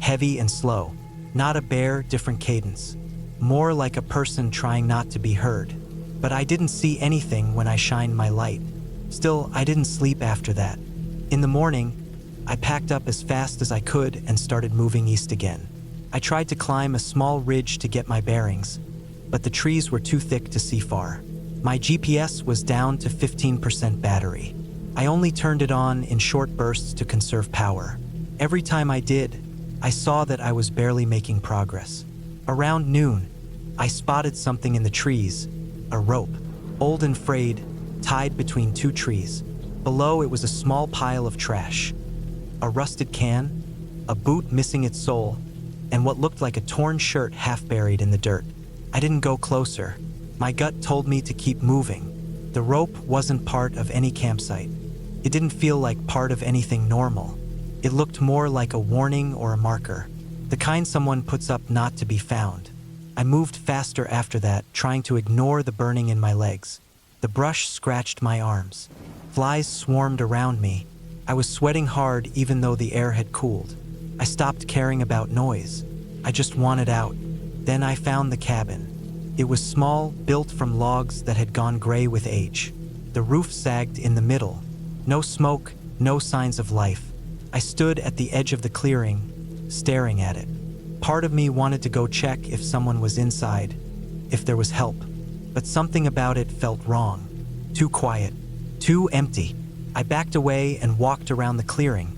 heavy and slow. Not a bear, different cadence. More like a person trying not to be heard. But I didn't see anything when I shined my light. Still, I didn't sleep after that. In the morning, I packed up as fast as I could and started moving east again. I tried to climb a small ridge to get my bearings, but the trees were too thick to see far. My GPS was down to 15% battery. I only turned it on in short bursts to conserve power. Every time I did, I saw that I was barely making progress. Around noon, I spotted something in the trees, a rope, old and frayed, tied between two trees. Below it was a small pile of trash. A rusted can, a boot missing its sole, and what looked like a torn shirt half buried in the dirt. I didn't go closer. My gut told me to keep moving. The rope wasn't part of any campsite. It didn't feel like part of anything normal. It looked more like a warning or a marker, the kind someone puts up not to be found. I moved faster after that, trying to ignore the burning in my legs. The brush scratched my arms. Flies swarmed around me. I was sweating hard even though the air had cooled. I stopped caring about noise. I just wanted out. Then I found the cabin. It was small, built from logs that had gone gray with age. The roof sagged in the middle. No smoke, no signs of life. I stood at the edge of the clearing, staring at it. Part of me wanted to go check if someone was inside, if there was help. But something about it felt wrong. Too quiet, too empty. I backed away and walked around the clearing,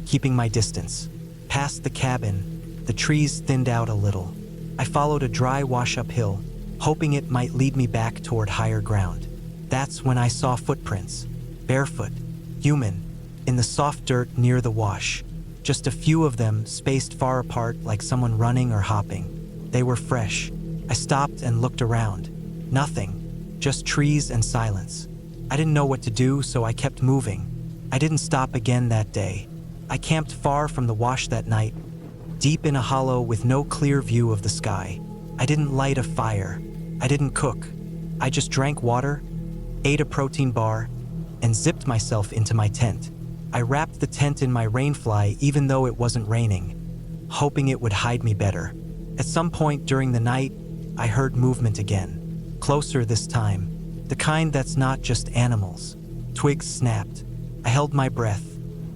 keeping my distance. Past the cabin, the trees thinned out a little. I followed a dry wash-up hill, hoping it might lead me back toward higher ground. That's when I saw footprints, barefoot, human, in the soft dirt near the wash. Just a few of them spaced far apart like someone running or hopping. They were fresh. I stopped and looked around. Nothing, just trees and silence. I didn't know what to do, so I kept moving. I didn't stop again that day. I camped far from the wash that night, deep in a hollow with no clear view of the sky. I didn't light a fire. I didn't cook. I just drank water, ate a protein bar, and zipped myself into my tent. I wrapped the tent in my rainfly even though it wasn't raining, hoping it would hide me better. At some point during the night, I heard movement again, closer this time, the kind that's not just animals. Twigs snapped. I held my breath.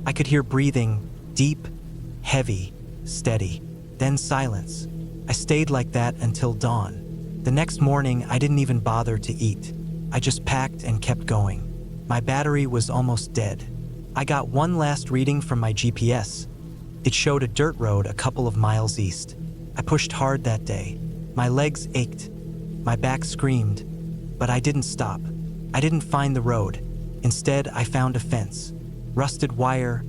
I could hear breathing, deep, heavy, steady, then silence. I stayed like that until dawn. The next morning, I didn't even bother to eat. I just packed and kept going. My battery was almost dead. I got one last reading from my GPS. It showed a dirt road a couple of miles east. I pushed hard that day. My legs ached. My back screamed. But I didn't stop. I didn't find the road. Instead, I found a fence. Rusted wire,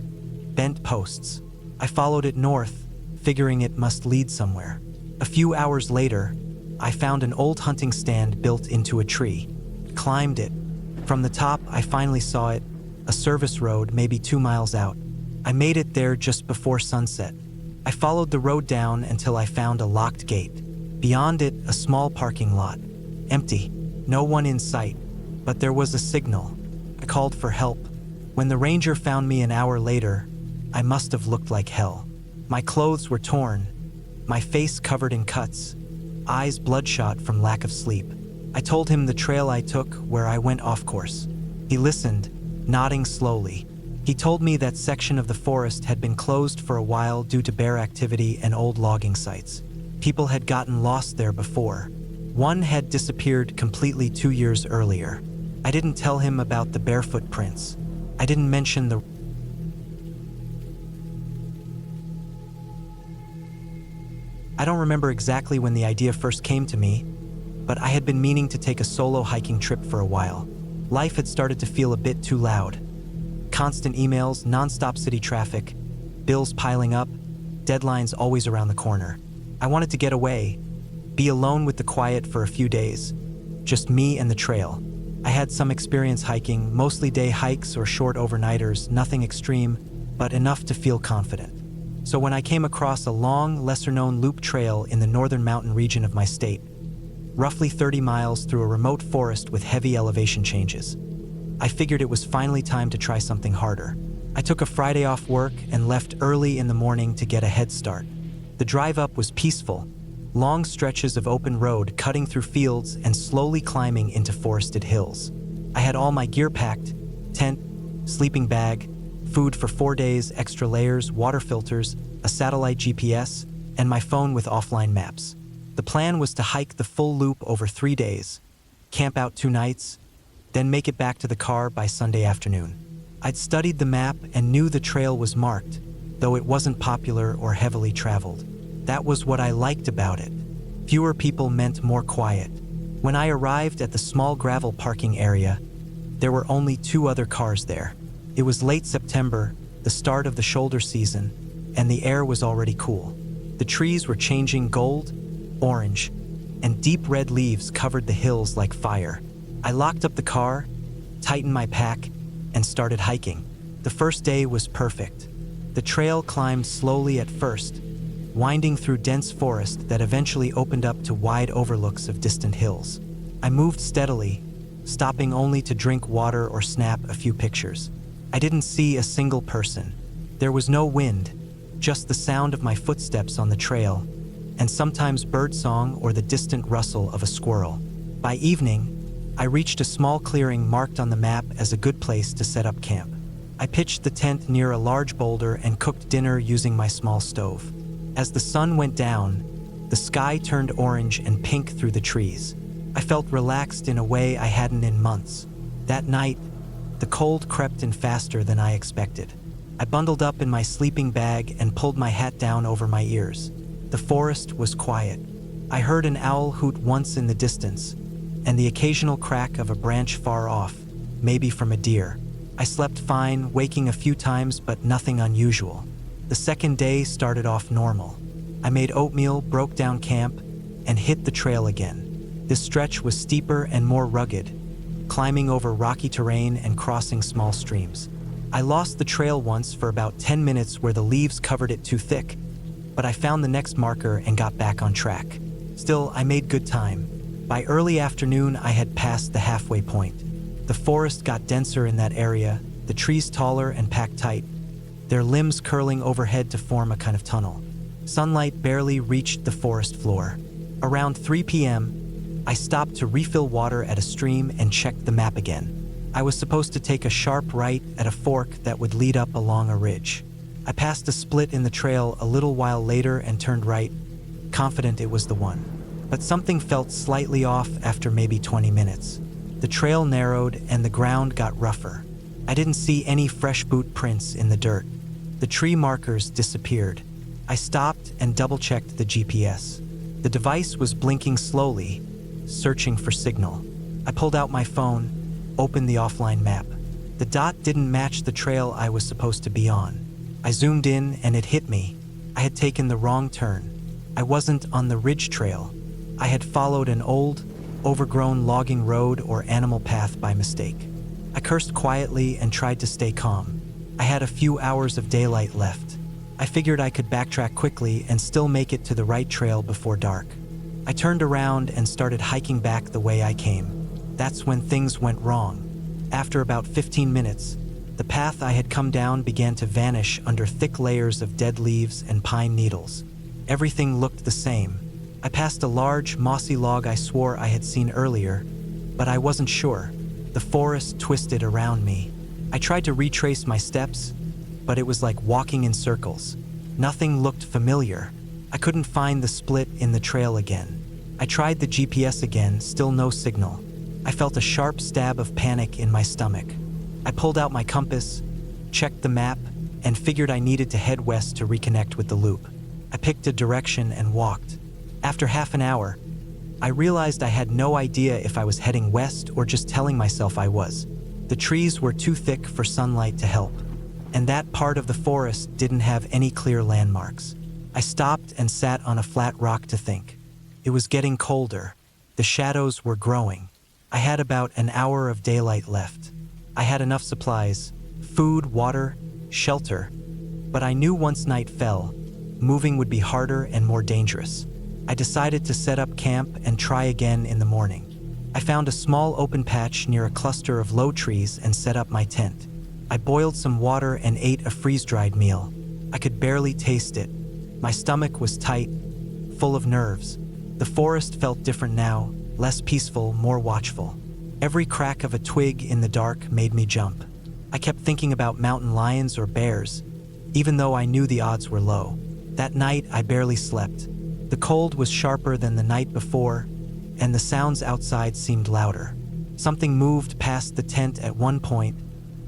bent posts. I followed it north, figuring it must lead somewhere. A few hours later, I found an old hunting stand built into a tree. Climbed it. From the top, I finally saw it, a service road maybe 2 miles out. I made it there just before sunset. I followed the road down until I found a locked gate. Beyond it, a small parking lot. Empty. No one in sight. But there was a signal. I called for help. When the ranger found me an hour later, I must have looked like hell. My clothes were torn, my face covered in cuts, eyes bloodshot from lack of sleep. I told him the trail I took where I went off course. He listened, nodding slowly. He told me that section of the forest had been closed for a while due to bear activity and old logging sites. People had gotten lost there before. One had disappeared completely 2 years earlier. I didn't tell him about the barefoot prints. I didn't mention the I don't remember exactly when the idea first came to me, but I had been meaning to take a solo hiking trip for a while. Life had started to feel a bit too loud. Constant emails, non-stop city traffic, bills piling up, deadlines always around the corner. I wanted to get away, be alone with the quiet for a few days, just me and the trail. I had some experience hiking, mostly day hikes or short overnighters, nothing extreme, but enough to feel confident. So when I came across a long, lesser-known loop trail in the northern mountain region of my state, roughly 30 miles through a remote forest with heavy elevation changes, I figured it was finally time to try something harder. I took a Friday off work and left early in the morning to get a head start. The drive up was peaceful, long stretches of open road cutting through fields and slowly climbing into forested hills. I had all my gear packed: tent, sleeping bag, food for 4 days, extra layers, water filters, a satellite GPS, and my phone with offline maps. The plan was to hike the full loop over 3 days, camp out 2 nights, then make it back to the car by Sunday afternoon. I'd studied the map and knew the trail was marked, though it wasn't popular or heavily traveled. That was what I liked about it. Fewer people meant more quiet. When I arrived at the small gravel parking area, there were only 2 other cars there. It was late September, the start of the shoulder season, and the air was already cool. The trees were changing gold, orange, and deep red leaves covered the hills like fire. I locked up the car, tightened my pack, and started hiking. The first day was perfect. The trail climbed slowly at first, winding through dense forest that eventually opened up to wide overlooks of distant hills. I moved steadily, stopping only to drink water or snap a few pictures. I didn't see a single person. There was no wind, just the sound of my footsteps on the trail, and sometimes birdsong or the distant rustle of a squirrel. By evening, I reached a small clearing marked on the map as a good place to set up camp. I pitched the tent near a large boulder and cooked dinner using my small stove. As the sun went down, the sky turned orange and pink through the trees. I felt relaxed in a way I hadn't in months. That night, the cold crept in faster than I expected. I bundled up in my sleeping bag and pulled my hat down over my ears. The forest was quiet. I heard an owl hoot once in the distance, and the occasional crack of a branch far off, maybe from a deer. I slept fine, waking a few times, but nothing unusual. The second day started off normal. I made oatmeal, broke down camp, and hit the trail again. This stretch was steeper and more rugged, climbing over rocky terrain and crossing small streams. I lost the trail once for about 10 minutes where the leaves covered it too thick, but I found the next marker and got back on track. Still, I made good time. By early afternoon, I had passed the halfway point. The forest got denser in that area, the trees taller and packed tight, their limbs curling overhead to form a kind of tunnel. Sunlight barely reached the forest floor. Around 3 p.m., I stopped to refill water at a stream and checked the map again. I was supposed to take a sharp right at a fork that would lead up along a ridge. I passed a split in the trail a little while later and turned right, confident it was the one. But something felt slightly off after maybe 20 minutes. The trail narrowed and the ground got rougher. I didn't see any fresh boot prints in the dirt. The tree markers disappeared. I stopped and double-checked the GPS. The device was blinking slowly, searching for signal. I pulled out my phone, opened the offline map. The dot didn't match the trail I was supposed to be on. I zoomed in and it hit me. I had taken the wrong turn. I wasn't on the ridge trail. I had followed an old, overgrown logging road or animal path by mistake. I cursed quietly and tried to stay calm. I had a few hours of daylight left. I figured I could backtrack quickly and still make it to the right trail before dark. I turned around and started hiking back the way I came. That's when things went wrong. After about 15 minutes, the path I had come down began to vanish under thick layers of dead leaves and pine needles. Everything looked the same. I passed a large, mossy log I swore I had seen earlier, but I wasn't sure. The forest twisted around me. I tried to retrace my steps, but it was like walking in circles. Nothing looked familiar. I couldn't find the split in the trail again. I tried the GPS again, still no signal. I felt a sharp stab of panic in my stomach. I pulled out my compass, checked the map, and figured I needed to head west to reconnect with the loop. I picked a direction and walked. After half an hour, I realized I had no idea if I was heading west or just telling myself I was. The trees were too thick for sunlight to help, and that part of the forest didn't have any clear landmarks. I stopped and sat on a flat rock to think. It was getting colder. The shadows were growing. I had about an hour of daylight left. I had enough supplies, food, water, shelter, but I knew once night fell, moving would be harder and more dangerous. I decided to set up camp and try again in the morning. I found a small open patch near a cluster of low trees and set up my tent. I boiled some water and ate a freeze-dried meal. I could barely taste it. My stomach was tight, full of nerves. The forest felt different now, less peaceful, more watchful. Every crack of a twig in the dark made me jump. I kept thinking about mountain lions or bears, even though I knew the odds were low. That night, I barely slept. The cold was sharper than the night before, and the sounds outside seemed louder. Something moved past the tent at one point,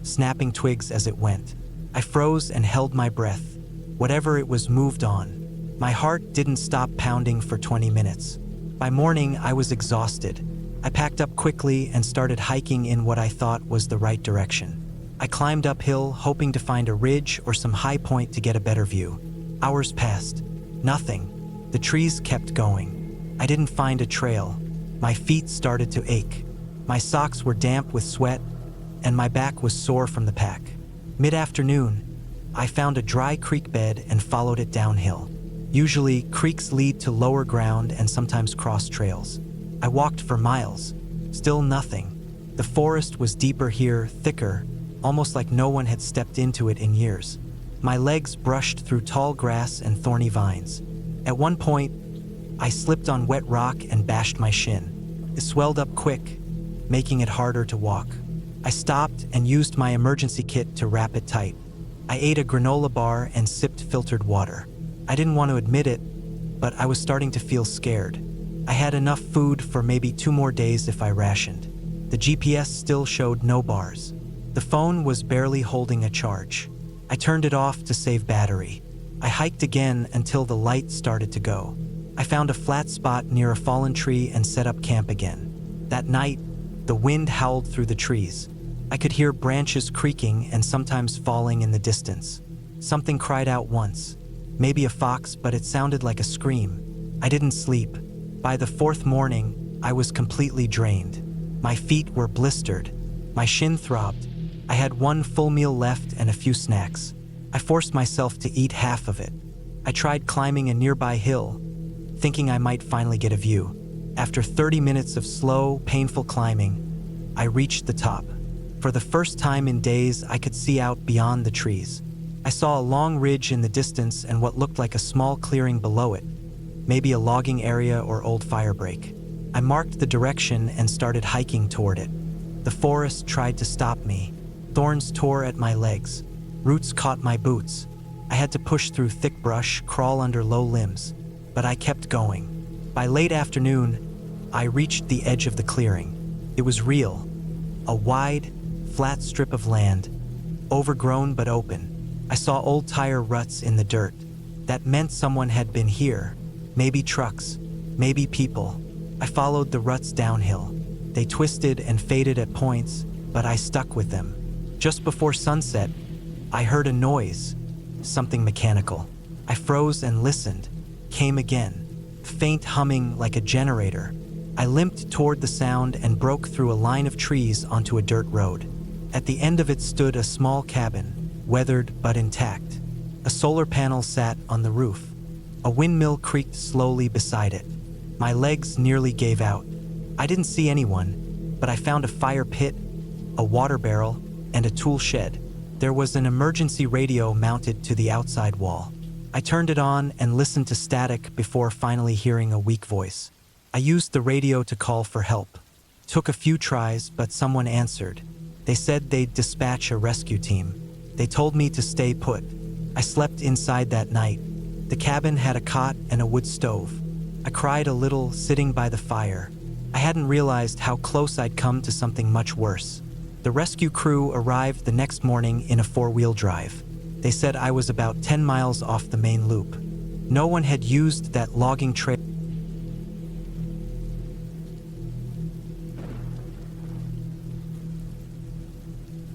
snapping twigs as it went. I froze and held my breath. Whatever it was moved on. My heart didn't stop pounding for 20 minutes. By morning, I was exhausted. I packed up quickly and started hiking in what I thought was the right direction. I climbed uphill, hoping to find a ridge or some high point to get a better view. Hours passed. Nothing. The trees kept going. I didn't find a trail. My feet started to ache. My socks were damp with sweat, and my back was sore from the pack. Mid-afternoon, I found a dry creek bed and followed it downhill. Usually, creeks lead to lower ground and sometimes cross trails. I walked for miles. Still nothing. The forest was deeper here, thicker, almost like no one had stepped into it in years. My legs brushed through tall grass and thorny vines. At one point, I slipped on wet rock and bashed my shin. It swelled up quick, making it harder to walk. I stopped and used my emergency kit to wrap it tight. I ate a granola bar and sipped filtered water. I didn't want to admit it, but I was starting to feel scared. I had enough food for maybe 2 more days if I rationed. The GPS still showed no bars. The phone was barely holding a charge. I turned it off to save battery. I hiked again until the light started to go. I found a flat spot near a fallen tree and set up camp again. That night, the wind howled through the trees. I could hear branches creaking and sometimes falling in the distance. Something cried out once. Maybe a fox, but it sounded like a scream. I didn't sleep. By the 4th morning, I was completely drained. My feet were blistered. My shin throbbed. I had 1 full meal left and a few snacks. I forced myself to eat half of it. I tried climbing a nearby hill, thinking I might finally get a view. After 30 minutes of slow, painful climbing, I reached the top. For the first time in days, I could see out beyond the trees. I saw a long ridge in the distance and what looked like a small clearing below it, maybe a logging area or old firebreak. I marked the direction and started hiking toward it. The forest tried to stop me. Thorns tore at my legs. Roots caught my boots. I had to push through thick brush, crawl under low limbs, but I kept going. By late afternoon, I reached the edge of the clearing. It was real. A wide, flat strip of land, overgrown but open. I saw old tire ruts in the dirt. That meant someone had been here. Maybe trucks, maybe people. I followed the ruts downhill. They twisted and faded at points, but I stuck with them. Just before sunset, I heard a noise, something mechanical. I froze and listened. Came again, faint humming like a generator. I limped toward the sound and broke through a line of trees onto a dirt road. At the end of it stood a small cabin, weathered but intact. A solar panel sat on the roof. A windmill creaked slowly beside it. My legs nearly gave out. I didn't see anyone, but I found a fire pit, a water barrel, and a tool shed. There was an emergency radio mounted to the outside wall. I turned it on and listened to static before finally hearing a weak voice. I used the radio to call for help. Took a few tries, but someone answered. They said they'd dispatch a rescue team. They told me to stay put. I slept inside that night. The cabin had a cot and a wood stove. I cried a little sitting by the fire. I hadn't realized how close I'd come to something much worse. The rescue crew arrived the next morning in a four-wheel drive. They said I was about 10 miles off the main loop. No one had used that logging trail.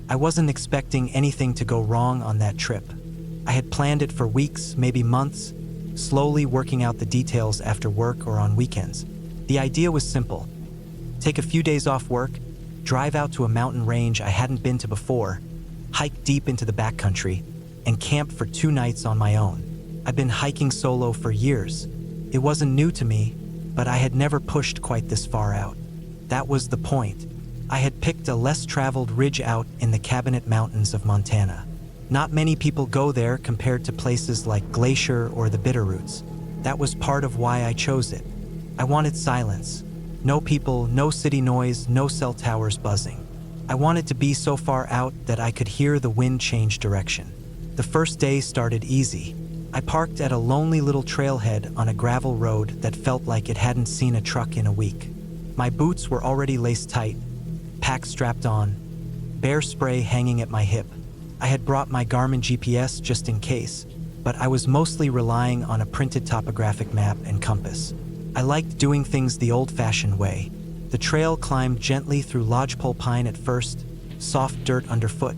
I wasn't expecting anything to go wrong on that trip. I had planned it for weeks, maybe months, slowly working out the details after work or on weekends. The idea was simple. Take a few days off work, drive out to a mountain range I hadn't been to before, hike deep into the backcountry, and camp for 2 nights on my own. I've been hiking solo for years. It wasn't new to me, but I had never pushed quite this far out. That was the point. I had picked a less traveled ridge out in the Cabinet Mountains of Montana. Not many people go there compared to places like Glacier or the Bitterroots. That was part of why I chose it. I wanted silence. No people, no city noise, no cell towers buzzing. I wanted to be so far out that I could hear the wind change direction. The first day started easy. I parked at a lonely little trailhead on a gravel road that felt like it hadn't seen a truck in a week. My boots were already laced tight, pack strapped on, bear spray hanging at my hip. I had brought my Garmin GPS just in case, but I was mostly relying on a printed topographic map and compass. I liked doing things the old-fashioned way. The trail climbed gently through lodgepole pine at first, soft dirt underfoot,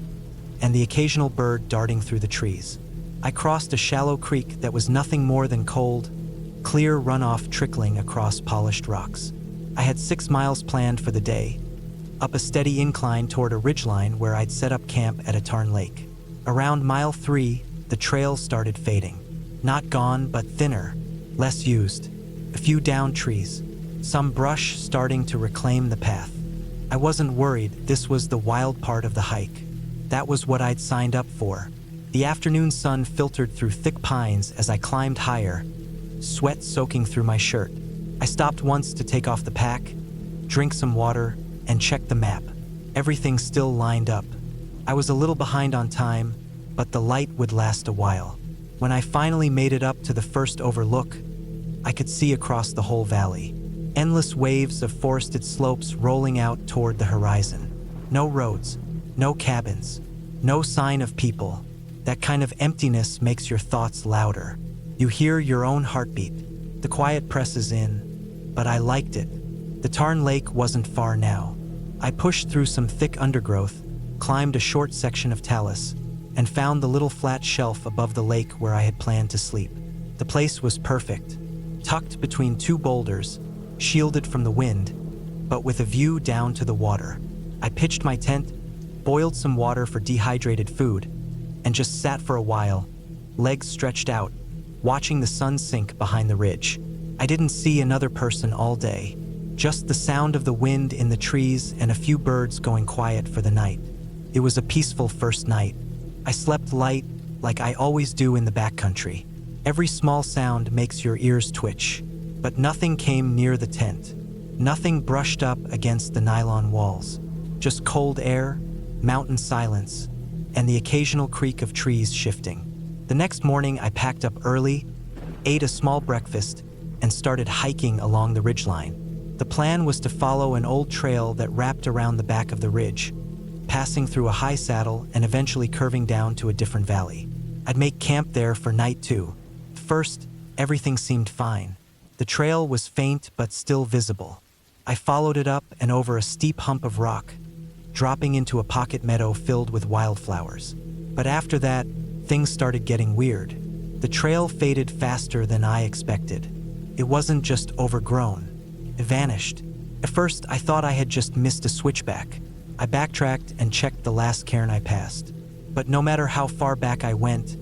and the occasional bird darting through the trees. I crossed a shallow creek that was nothing more than cold, clear runoff trickling across polished rocks. I had 6 miles planned for the day, up a steady incline toward a ridgeline where I'd set up camp at a tarn lake. Around mile 3, the trail started fading. Not gone, but thinner, less used. A few downed trees, some brush starting to reclaim the path. I wasn't worried. This was the wild part of the hike. That was what I'd signed up for. The afternoon sun filtered through thick pines as I climbed higher, sweat soaking through my shirt. I stopped once to take off the pack, drink some water, and check the map. Everything still lined up. I was a little behind on time, but the light would last a while. When I finally made it up to the first overlook, I could see across the whole valley. Endless waves of forested slopes rolling out toward the horizon. No roads, no cabins, no sign of people. That kind of emptiness makes your thoughts louder. You hear your own heartbeat. The quiet presses in, but I liked it. The Tarn Lake wasn't far now. I pushed through some thick undergrowth, climbed a short section of talus, and found the little flat shelf above the lake where I had planned to sleep. The place was perfect, tucked between 2 boulders, shielded from the wind, but with a view down to the water. I pitched my tent, boiled some water for dehydrated food, and just sat for a while, legs stretched out, watching the sun sink behind the ridge. I didn't see another person all day, just the sound of the wind in the trees and a few birds going quiet for the night. It was a peaceful first night. I slept light, like I always do in the backcountry. Every small sound makes your ears twitch, but nothing came near the tent. Nothing brushed up against the nylon walls. Just cold air, mountain silence, and the occasional creak of trees shifting. The next morning, I packed up early, ate a small breakfast, and started hiking along the ridgeline. The plan was to follow an old trail that wrapped around the back of the ridge, passing through a high saddle and eventually curving down to a different valley. I'd make camp there for night 2. First, everything seemed fine. The trail was faint but still visible. I followed it up and over a steep hump of rock, dropping into a pocket meadow filled with wildflowers. But after that, things started getting weird. The trail faded faster than I expected. It wasn't just overgrown. It vanished. At first, I thought I had just missed a switchback. I backtracked and checked the last cairn I passed. But no matter how far back I went,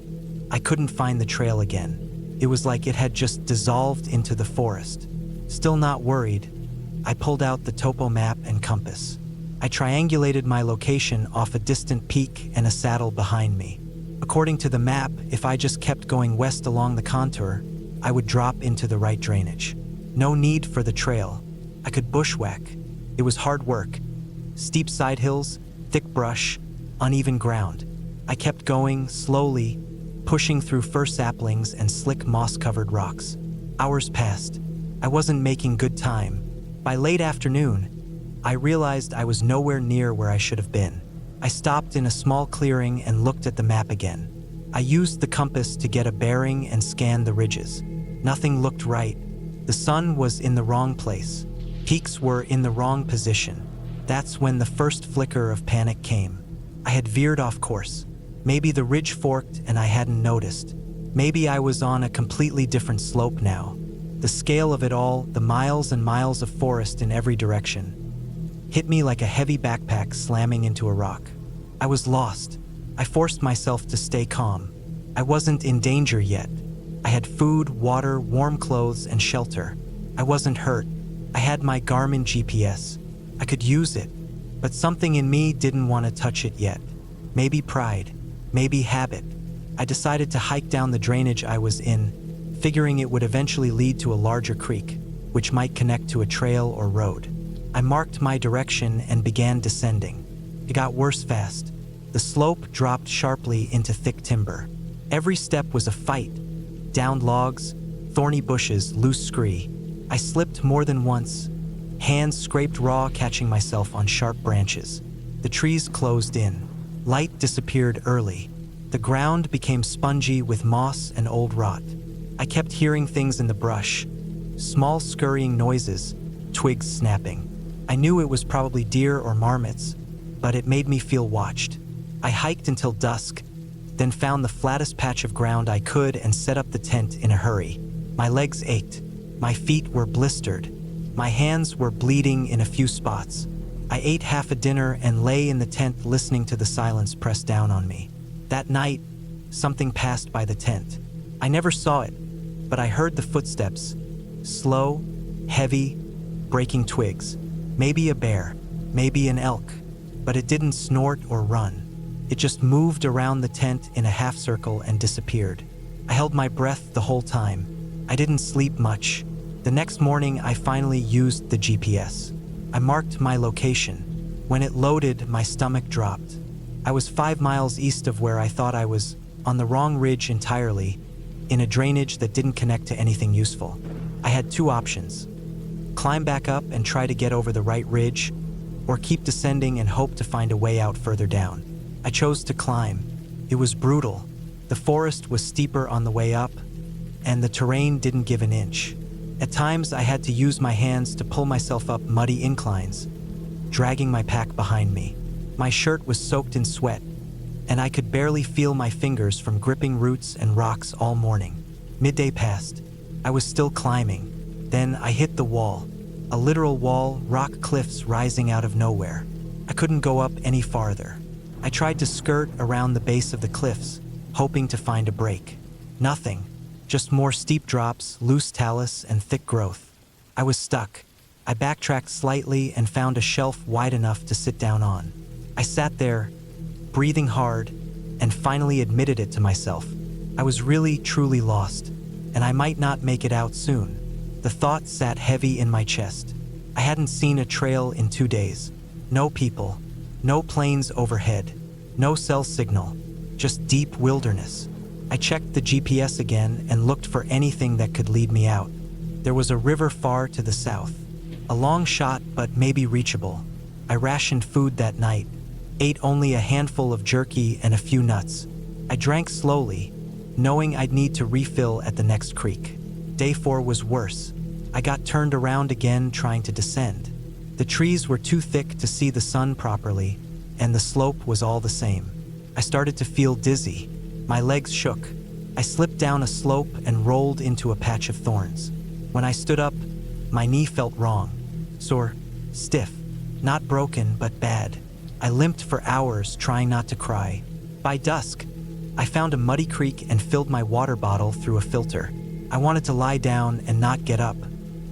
I couldn't find the trail again. It was like it had just dissolved into the forest. Still not worried, I pulled out the topo map and compass. I triangulated my location off a distant peak and a saddle behind me. According to the map, if I just kept going west along the contour, I would drop into the right drainage. No need for the trail. I could bushwhack. It was hard work. Steep side hills, thick brush, uneven ground. I kept going, slowly, pushing through fir saplings and slick moss-covered rocks. Hours passed. I wasn't making good time. By late afternoon, I realized I was nowhere near where I should have been. I stopped in a small clearing and looked at the map again. I used the compass to get a bearing and scan the ridges. Nothing looked right. The sun was in the wrong place. Peaks were in the wrong position. That's when the first flicker of panic came. I had veered off course. Maybe the ridge forked and I hadn't noticed. Maybe I was on a completely different slope now. The scale of it all, the miles and miles of forest in every direction, hit me like a heavy backpack slamming into a rock. I was lost. I forced myself to stay calm. I wasn't in danger yet. I had food, water, warm clothes, and shelter. I wasn't hurt. I had my Garmin GPS. I could use it, but something in me didn't want to touch it yet. Maybe pride, maybe habit. I decided to hike down the drainage I was in, figuring it would eventually lead to a larger creek, which might connect to a trail or road. I marked my direction and began descending. It got worse fast. The slope dropped sharply into thick timber. Every step was a fight. Downed logs, thorny bushes, loose scree. I slipped more than once. Hands scraped raw, catching myself on sharp branches. The trees closed in. Light disappeared early. The ground became spongy with moss and old rot. I kept hearing things in the brush. Small scurrying noises, twigs snapping. I knew it was probably deer or marmots, but it made me feel watched. I hiked until dusk, then found the flattest patch of ground I could and set up the tent in a hurry. My legs ached. My feet were blistered. My hands were bleeding in a few spots. I ate half a dinner and lay in the tent listening to the silence press down on me. That night, something passed by the tent. I never saw it, but I heard the footsteps. Slow, heavy, breaking twigs. Maybe a bear, maybe an elk, but it didn't snort or run. It just moved around the tent in a half circle and disappeared. I held my breath the whole time. I didn't sleep much. The next morning, I finally used the GPS. I marked my location. When it loaded, my stomach dropped. I was 5 miles east of where I thought I was, on the wrong ridge entirely, in a drainage that didn't connect to anything useful. I had two options: climb back up and try to get over the right ridge, or keep descending and hope to find a way out further down. I chose to climb. It was brutal. The forest was steeper on the way up, and the terrain didn't give an inch. At times, I had to use my hands to pull myself up muddy inclines, dragging my pack behind me. My shirt was soaked in sweat, and I could barely feel my fingers from gripping roots and rocks all morning. Midday passed. I was still climbing. Then I hit the wall. A literal wall, rock cliffs rising out of nowhere. I couldn't go up any farther. I tried to skirt around the base of the cliffs, hoping to find a break. Nothing. Just more steep drops, loose talus, and thick growth. I was stuck. I backtracked slightly and found a shelf wide enough to sit down on. I sat there, breathing hard, and finally admitted it to myself. I was really, truly lost, and I might not make it out soon. The thought sat heavy in my chest. I hadn't seen a trail in 2 days. No people, no planes overhead, no cell signal, just deep wilderness. I checked the GPS again and looked for anything that could lead me out. There was a river far to the south. A long shot, but maybe reachable. I rationed food that night, ate only a handful of jerky and a few nuts. I drank slowly, knowing I'd need to refill at the next creek. Day 4 was worse. I got turned around again trying to descend. The trees were too thick to see the sun properly, and the slope was all the same. I started to feel dizzy. My legs shook. I slipped down a slope and rolled into a patch of thorns. When I stood up, my knee felt wrong. Sore, stiff, not broken, but bad. I limped for hours, trying not to cry. By dusk, I found a muddy creek and filled my water bottle through a filter. I wanted to lie down and not get up.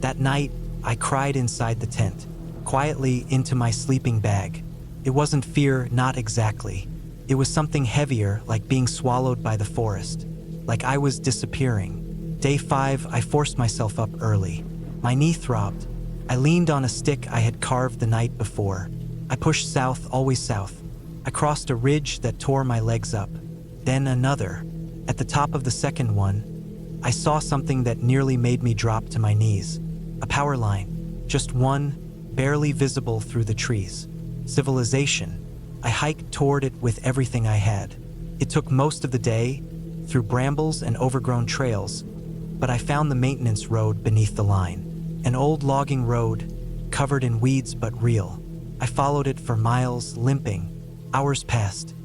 That night, I cried inside the tent, quietly into my sleeping bag. It wasn't fear, not exactly. It was something heavier, like being swallowed by the forest, like I was disappearing. Day 5, I forced myself up early. My knee throbbed. I leaned on a stick I had carved the night before. I pushed south, always south. I crossed a ridge that tore my legs up. Then another. At the top of the second one, I saw something that nearly made me drop to my knees. A power line. Just one, barely visible through the trees. Civilization. I hiked toward it with everything I had. It took most of the day, through brambles and overgrown trails, but I found the maintenance road beneath the line. An old logging road, covered in weeds but real. I followed it for miles, limping. Hours passed.